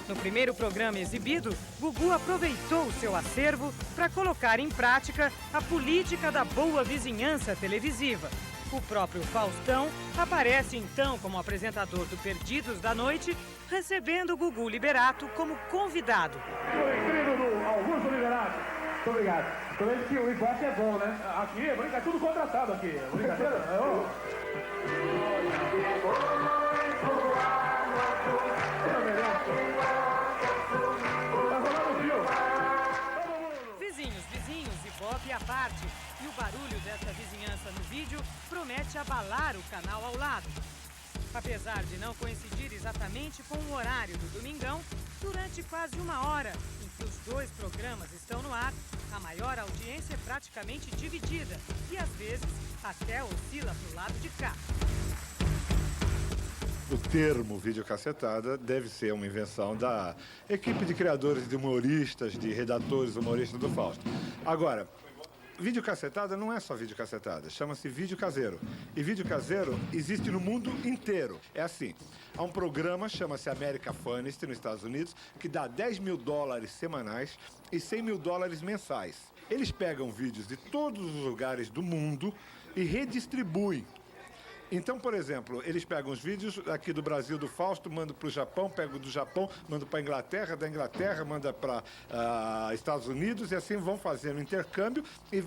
[SPEAKER 1] No primeiro programa exibido, Gugu aproveitou o seu acervo para colocar em prática a política da boa vizinhança televisiva. O próprio Faustão aparece então como apresentador do Perdidos da Noite, recebendo Gugu Liberato como convidado.
[SPEAKER 11] Querido do Augusto Liberato, muito obrigado. Tô vendo que o Ibope é bom, né? Aqui, é tudo contratado aqui.
[SPEAKER 1] Vizinhos, Ibope à parte. E o barulho dessa vizinhança no vídeo promete abalar o canal ao lado. Apesar de não coincidir exatamente com o horário do Domingão, durante quase uma hora em que os dois programas estão no ar, a maior audiência é praticamente dividida e, às vezes, até oscila para o lado de cá.
[SPEAKER 13] O termo videocassetada deve ser uma invenção da equipe de criadores de humoristas, de redatores humoristas do Fausto. Agora, videocassetada não é só videocassetada, chama-se vídeo caseiro. E vídeo caseiro existe no mundo inteiro. É assim, há um programa, chama-se America Funniest, nos Estados Unidos, que dá $10 mil semanais e $100 mil mensais. Eles pegam vídeos de todos os lugares do mundo e redistribuem. Então, por exemplo, eles pegam os vídeos aqui do Brasil, do Fausto, mandam para o Japão, pegam do Japão, mandam para a Inglaterra, da Inglaterra, manda para Estados Unidos, e assim vão fazendo intercâmbio e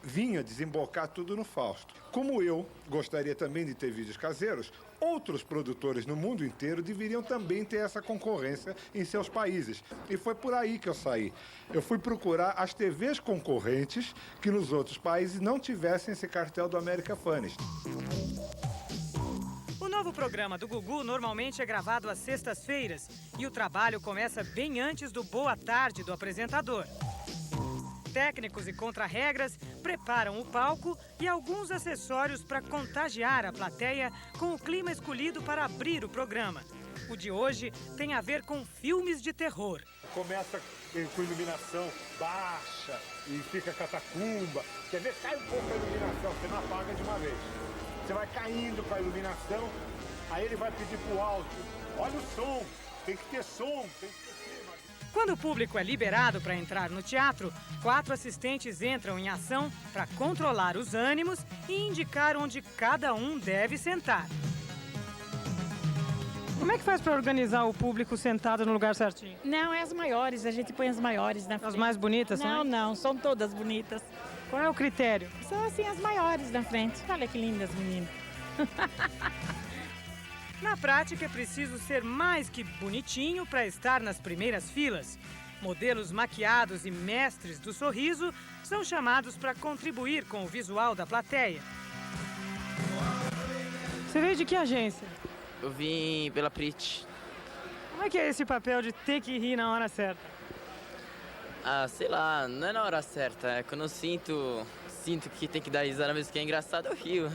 [SPEAKER 13] vinha desembocar tudo no Fausto. Como eu gostaria também de ter vídeos caseiros, outros produtores no mundo inteiro deveriam também ter essa concorrência em seus países. E foi por aí que eu saí. Eu fui procurar as TVs concorrentes que nos outros países não tivessem esse cartel do America Funniest.
[SPEAKER 1] O novo programa do Gugu normalmente é gravado às sextas-feiras e o trabalho começa bem antes do Boa Tarde do apresentador. Técnicos e contra-regras preparam o palco e alguns acessórios para contagiar a plateia com o clima escolhido para abrir o programa. O de hoje tem a ver com filmes de terror.
[SPEAKER 13] Começa com iluminação baixa e fica catacumba. Quer ver? Cai um pouco a iluminação, você não apaga de uma vez. Você vai caindo com a iluminação, aí ele vai pedir pro áudio. Olha o som, tem que ter som, tem que ter clima.
[SPEAKER 1] Quando o público é liberado para entrar no teatro, 4 assistentes entram em ação para controlar os ânimos e indicar onde cada um deve sentar. Como é que faz para organizar o público sentado no lugar certinho?
[SPEAKER 14] Não, é as maiores, a gente põe as maiores na frente.
[SPEAKER 1] As mais bonitas são?
[SPEAKER 14] Não, são todas bonitas.
[SPEAKER 1] Qual é o critério?
[SPEAKER 14] São assim as maiores na frente. Olha que lindas, meninas.
[SPEAKER 1] Na prática, é preciso ser mais que bonitinho para estar nas primeiras filas. Modelos maquiados e mestres do sorriso são chamados para contribuir com o visual da plateia. Você veio de que agência?
[SPEAKER 15] Eu vim pela Prit.
[SPEAKER 1] Como é que é esse papel de ter que rir na hora certa?
[SPEAKER 15] Ah, sei lá, não é na hora certa. É quando eu sinto que tem que dar risada mesmo que é engraçado, eu rio.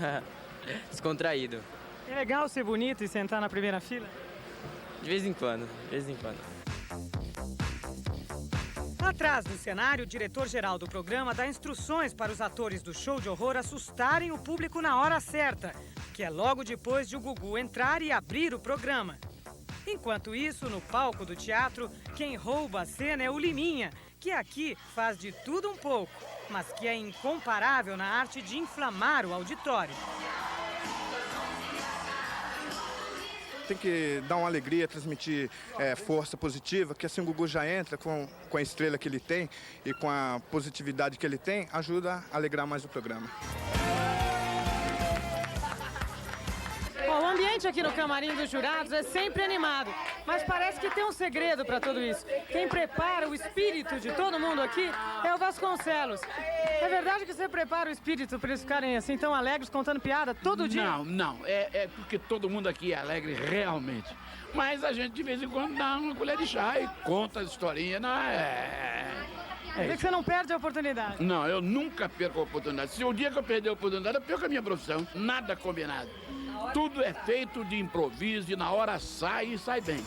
[SPEAKER 15] Descontraído.
[SPEAKER 1] É legal ser bonito e sentar na primeira fila?
[SPEAKER 15] De vez em quando, de vez em quando.
[SPEAKER 1] Atrás do cenário, o diretor-geral do programa dá instruções para os atores do show de horror assustarem o público na hora certa, que é logo depois de o Gugu entrar e abrir o programa. Enquanto isso, no palco do teatro, quem rouba a cena é o Liminha, que aqui faz de tudo um pouco, mas que é incomparável na arte de inflamar o auditório.
[SPEAKER 17] Tem que dar uma alegria, transmitir força positiva, que assim o Gugu já entra com a estrela que ele tem e com a positividade que ele tem, ajuda a alegrar mais o programa.
[SPEAKER 1] Bom, o ambiente aqui no camarim dos jurados é sempre animado, mas parece que tem um segredo para tudo isso. Quem prepara o espírito de todo mundo aqui é o Vasconcelos. É verdade que você prepara o espírito para eles ficarem assim tão alegres, contando piada todo dia?
[SPEAKER 18] Não. É porque todo mundo aqui é alegre realmente. Mas a gente de vez em quando dá uma colher de chá e conta a historinha.
[SPEAKER 1] Quer que você não perde a oportunidade?
[SPEAKER 18] Não, eu nunca perco a oportunidade. Se o dia que eu perder a oportunidade, eu perco a minha profissão. Nada combinado. Tudo é feito de improviso e na hora sai e sai bem.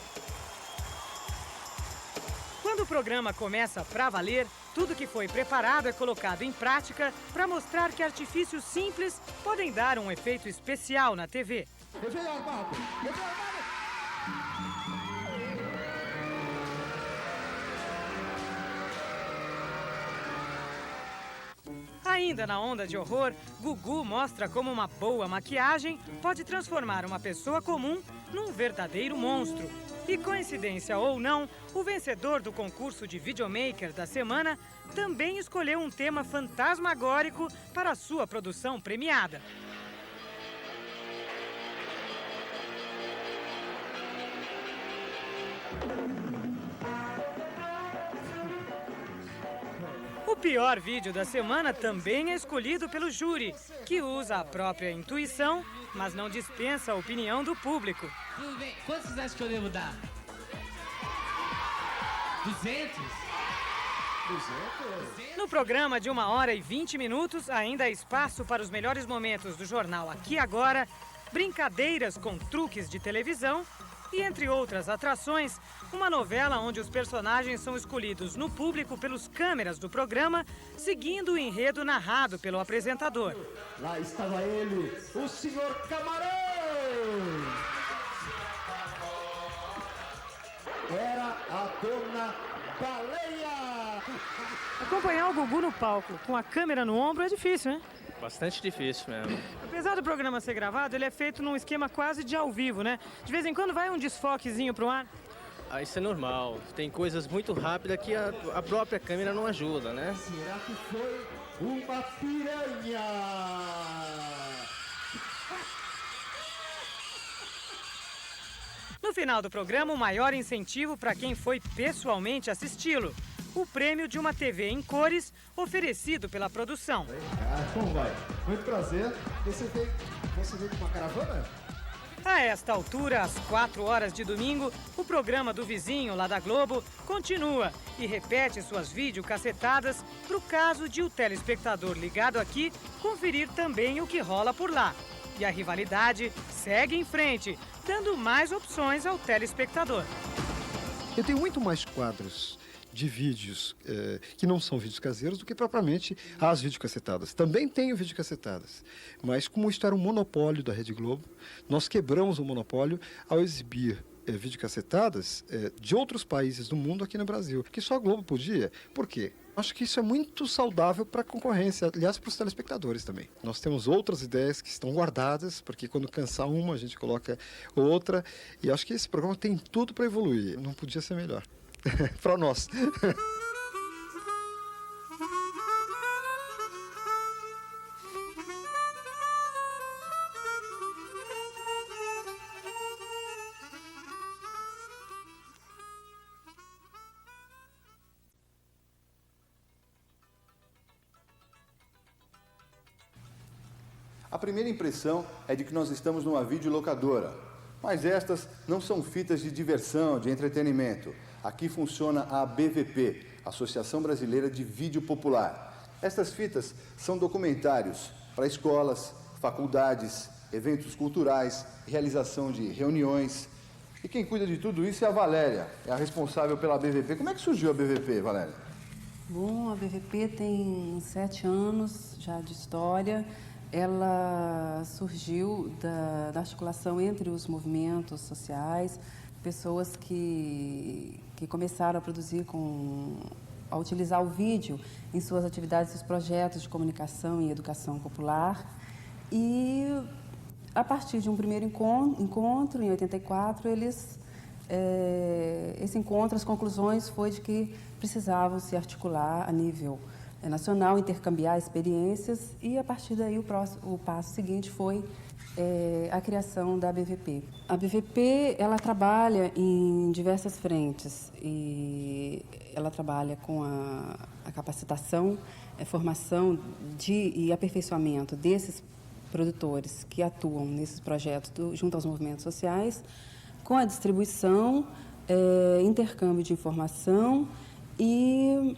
[SPEAKER 1] Quando o programa começa pra valer, tudo que foi preparado é colocado em prática para mostrar que artifícios simples podem dar um efeito especial na TV. Ainda na onda de horror, Gugu mostra como uma boa maquiagem pode transformar uma pessoa comum num verdadeiro monstro. E coincidência ou não, o vencedor do concurso de videomaker da semana também escolheu um tema fantasmagórico para a sua produção premiada. O pior vídeo da semana também é escolhido pelo júri, que usa a própria intuição, mas não dispensa a opinião do público.
[SPEAKER 19] Tudo bem. Quantos vocês acham que eu devo dar? 200?
[SPEAKER 1] No programa de 1h20, ainda há espaço para os melhores momentos do jornal Aqui Agora, brincadeiras com truques de televisão e, entre outras atrações, uma novela onde os personagens são escolhidos no público pelos câmeras do programa, seguindo o enredo narrado pelo apresentador.
[SPEAKER 21] Lá estava ele, o Senhor Camarão! Era a Dona Baleia!
[SPEAKER 1] Acompanhar o Gugu no palco com a câmera no ombro é difícil, né?
[SPEAKER 22] Bastante difícil mesmo.
[SPEAKER 1] Apesar do programa ser gravado, ele é feito num esquema quase de ao vivo, né? De vez em quando vai um desfoquezinho pro ar.
[SPEAKER 22] Ah, isso é normal. Tem coisas muito rápidas que a própria câmera não ajuda, né?
[SPEAKER 21] Será que foi uma piranha?
[SPEAKER 1] No final do programa, o maior incentivo para quem foi pessoalmente assisti-lo. O prêmio de uma TV em cores oferecido pela produção.
[SPEAKER 21] Como vai? Muito prazer. Você veio com uma caravana?
[SPEAKER 1] A esta altura, às 4 horas de domingo, o programa do vizinho lá da Globo continua e repete suas videocassetadas para o caso de o telespectador ligado aqui conferir também o que rola por lá. E a rivalidade segue em frente, dando mais opções ao telespectador.
[SPEAKER 23] Eu tenho muito mais quadros de vídeos que não são vídeos caseiros do que propriamente as videocassetadas. Também tenho videocassetadas, mas como isto era um monopólio da Rede Globo, nós quebramos o monopólio ao exibir videocassetadas de outros países do mundo aqui no Brasil, que só a Globo podia. Por quê? Acho que isso é muito saudável para a concorrência, aliás, para os telespectadores também. Nós temos outras ideias que estão guardadas, porque quando cansar uma, a gente coloca outra, e acho que esse programa tem tudo para evoluir. Não podia ser melhor. Para nós.
[SPEAKER 24] A primeira impressão é de que nós estamos numa videolocadora, mas estas não são fitas de diversão, de entretenimento. Aqui funciona a BVP, Associação Brasileira de Vídeo Popular. Estas fitas são documentários para escolas, faculdades, eventos culturais, realização de reuniões. E quem cuida de tudo isso é a Valéria, é a responsável pela BVP. Como é que surgiu a BVP, Valéria?
[SPEAKER 25] Bom, a BVP tem 7 anos já de história. Ela surgiu da articulação entre os movimentos sociais, pessoas que começaram a produzir, a utilizar o vídeo em suas atividades, seus projetos de comunicação e educação popular. E, a partir de um primeiro encontro, em 84, esse encontro, as conclusões foi de que precisavam se articular a nível nacional, intercambiar experiências, e, a partir daí, o passo seguinte foi a criação da BVP. A BVP, ela trabalha em diversas frentes e ela trabalha com a capacitação, formação e aperfeiçoamento desses produtores que atuam nesses projetos junto aos movimentos sociais, com a distribuição, intercâmbio de informação e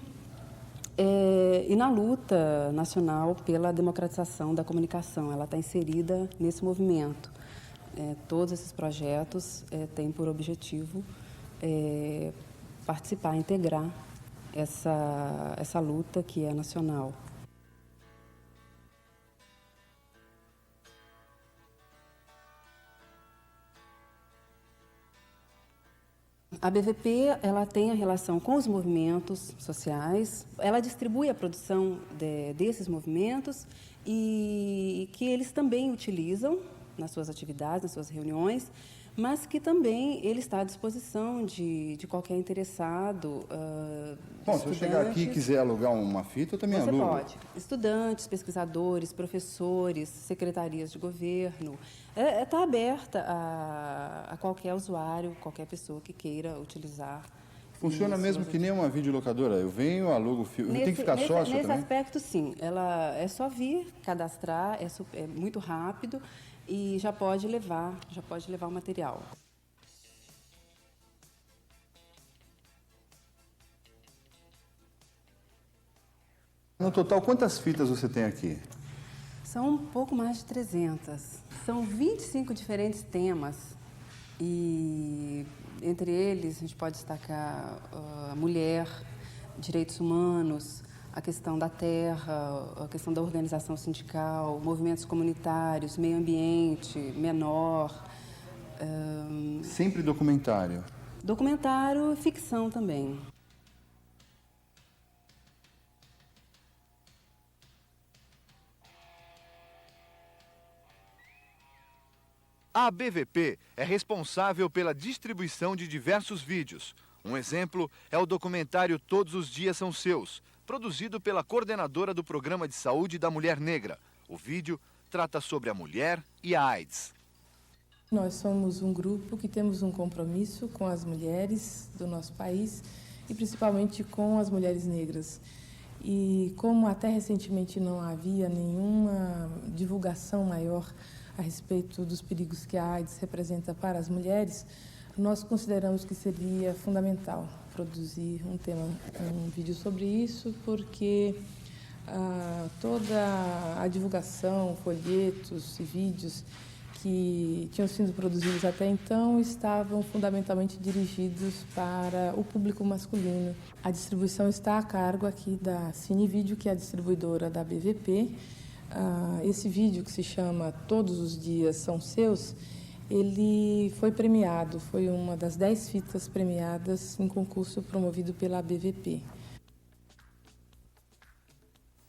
[SPEAKER 25] na luta nacional pela democratização da comunicação. Ela está inserida nesse movimento. Todos esses projetos têm por objetivo participar, integrar essa luta que é nacional. A BVP, ela tem a relação com os movimentos sociais, ela distribui a produção desses movimentos e que eles também utilizam nas suas atividades, nas suas reuniões, mas que também ele está à disposição de qualquer interessado.
[SPEAKER 24] Bom, se eu chegar aqui e quiser alugar uma fita, eu também alugo.
[SPEAKER 25] Você pode. Estudantes, pesquisadores, professores, secretarias de governo. Está aberta a qualquer usuário, qualquer pessoa que queira utilizar.
[SPEAKER 24] Funciona mesmo que nem uma videolocadora. Eu venho, alugo o filme. Tem que ficar sócio
[SPEAKER 25] nesse
[SPEAKER 24] também?
[SPEAKER 25] Nesse aspecto, sim. É só vir, cadastrar, é muito rápido. E já pode levar o material.
[SPEAKER 24] No total, quantas fitas você tem aqui?
[SPEAKER 25] São um pouco mais de 300. São 25 diferentes temas. E entre eles, a gente pode destacar a mulher, direitos humanos, a questão da terra, a questão da organização sindical, movimentos comunitários, meio ambiente, menor.
[SPEAKER 24] Sempre documentário?
[SPEAKER 25] Documentário e ficção também.
[SPEAKER 2] A BVP é responsável pela distribuição de diversos vídeos. Um exemplo é o documentário Todos os Dias São Seus, produzido pela coordenadora do Programa de Saúde da Mulher Negra. O vídeo trata sobre a mulher e a AIDS.
[SPEAKER 3] Nós somos um grupo que temos um compromisso com as mulheres do nosso país e principalmente com as mulheres negras. E como até recentemente não havia nenhuma divulgação maior a respeito dos perigos que a AIDS representa para as mulheres, nós consideramos que seria fundamental produzir um vídeo sobre isso, porque toda a divulgação, folhetos e vídeos que tinham sido produzidos até então estavam fundamentalmente dirigidos para o público masculino. A distribuição está a cargo aqui da Cinevídeo, que é a distribuidora da BVP. Esse vídeo, que se chama Todos os Dias São Seus, ele foi premiado, foi uma das 10 fitas premiadas em concurso promovido pela BVP.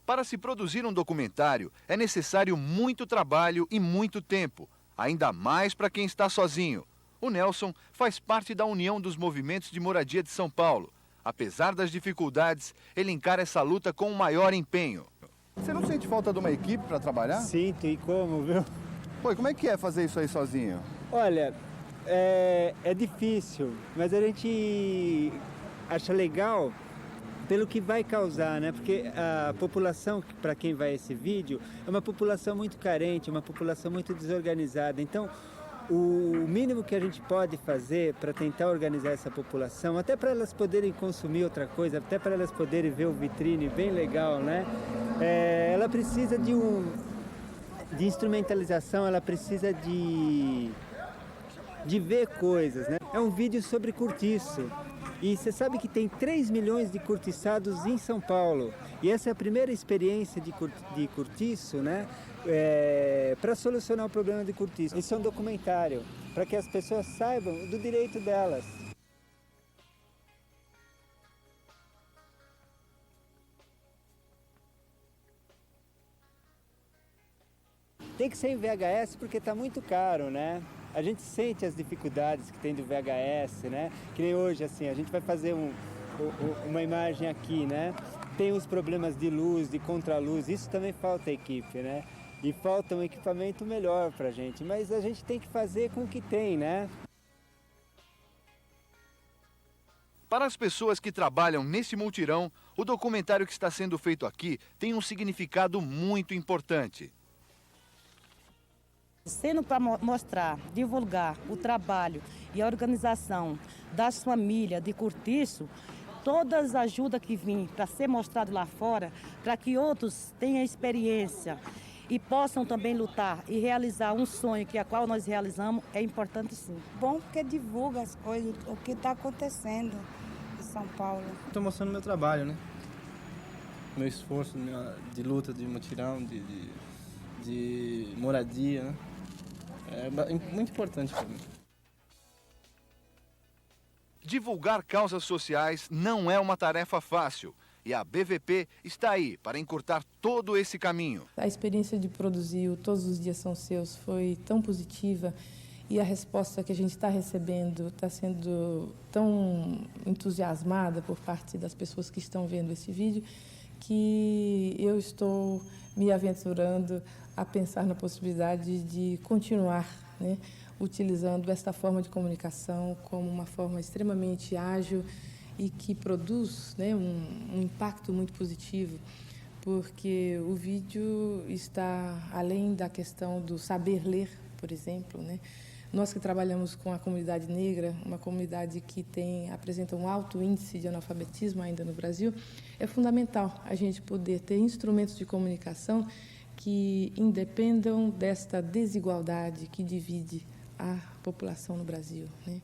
[SPEAKER 2] Para se produzir um documentário, é necessário muito trabalho e muito tempo, ainda mais para quem está sozinho. O Nelson faz parte da União dos Movimentos de Moradia de São Paulo. Apesar das dificuldades, ele encara essa luta com o maior empenho.
[SPEAKER 24] Você não sente falta de uma equipe para trabalhar?
[SPEAKER 4] Sinto, e como, viu?
[SPEAKER 24] Pô, e como é que é fazer isso aí sozinho?
[SPEAKER 4] Olha, é difícil, mas a gente acha legal pelo que vai causar, né? Porque a população, para quem vai esse vídeo, é uma população muito carente, uma população muito desorganizada. Então, o mínimo que a gente pode fazer para tentar organizar essa população, até para elas poderem consumir outra coisa, até para elas poderem ver o vitrine bem legal, né? Ela precisa de instrumentalização, ela precisa de ver coisas, né? É um vídeo sobre cortiço. E você sabe que tem 3 milhões de cortiçados em São Paulo. E essa é a primeira experiência de cortiço, né? Para solucionar o problema de cortiço. Isso é um documentário, para que as pessoas saibam do direito delas. Tem que ser em VHS porque está muito caro, né? A gente sente as dificuldades que tem do VHS, né? Que nem hoje, assim, a gente vai fazer uma imagem aqui, né? Tem os problemas de luz, de contraluz, isso também falta equipe, né? e falta um equipamento melhor para a gente, mas a gente tem que fazer com o que tem, né?
[SPEAKER 2] Para as pessoas que trabalham nesse multirão, o documentário que está sendo feito aqui tem um significado muito importante.
[SPEAKER 5] Sendo para mostrar, divulgar o trabalho e a organização das famílias de Cortiço, todas as ajudas que vêm para ser mostrado lá fora, para que outros tenham experiência e possam também lutar e realizar um sonho que a qual nós realizamos, é importante sim.
[SPEAKER 6] Bom porque divulga as coisas, o que está acontecendo em São Paulo.
[SPEAKER 22] Estou mostrando meu trabalho, né? Meu esforço de luta, de mutirão, de moradia, né? É muito importante para mim.
[SPEAKER 2] Divulgar causas sociais não é uma tarefa fácil. E a BVP está aí para encurtar todo esse caminho.
[SPEAKER 3] A experiência de produzir o Todos os Dias São Seus foi tão positiva e a resposta que a gente está recebendo está sendo tão entusiasmada por parte das pessoas que estão vendo esse vídeo que eu estou me aventurando a pensar na possibilidade de continuar, né, utilizando esta forma de comunicação como uma forma extremamente ágil e que produz, né, um impacto muito positivo, porque o vídeo está além da questão do saber ler, por exemplo, né? Nós que trabalhamos com a comunidade negra, uma comunidade que apresenta um alto índice de analfabetismo ainda no Brasil, é fundamental a gente poder ter instrumentos de comunicação que independam desta desigualdade que divide a população no Brasil, né?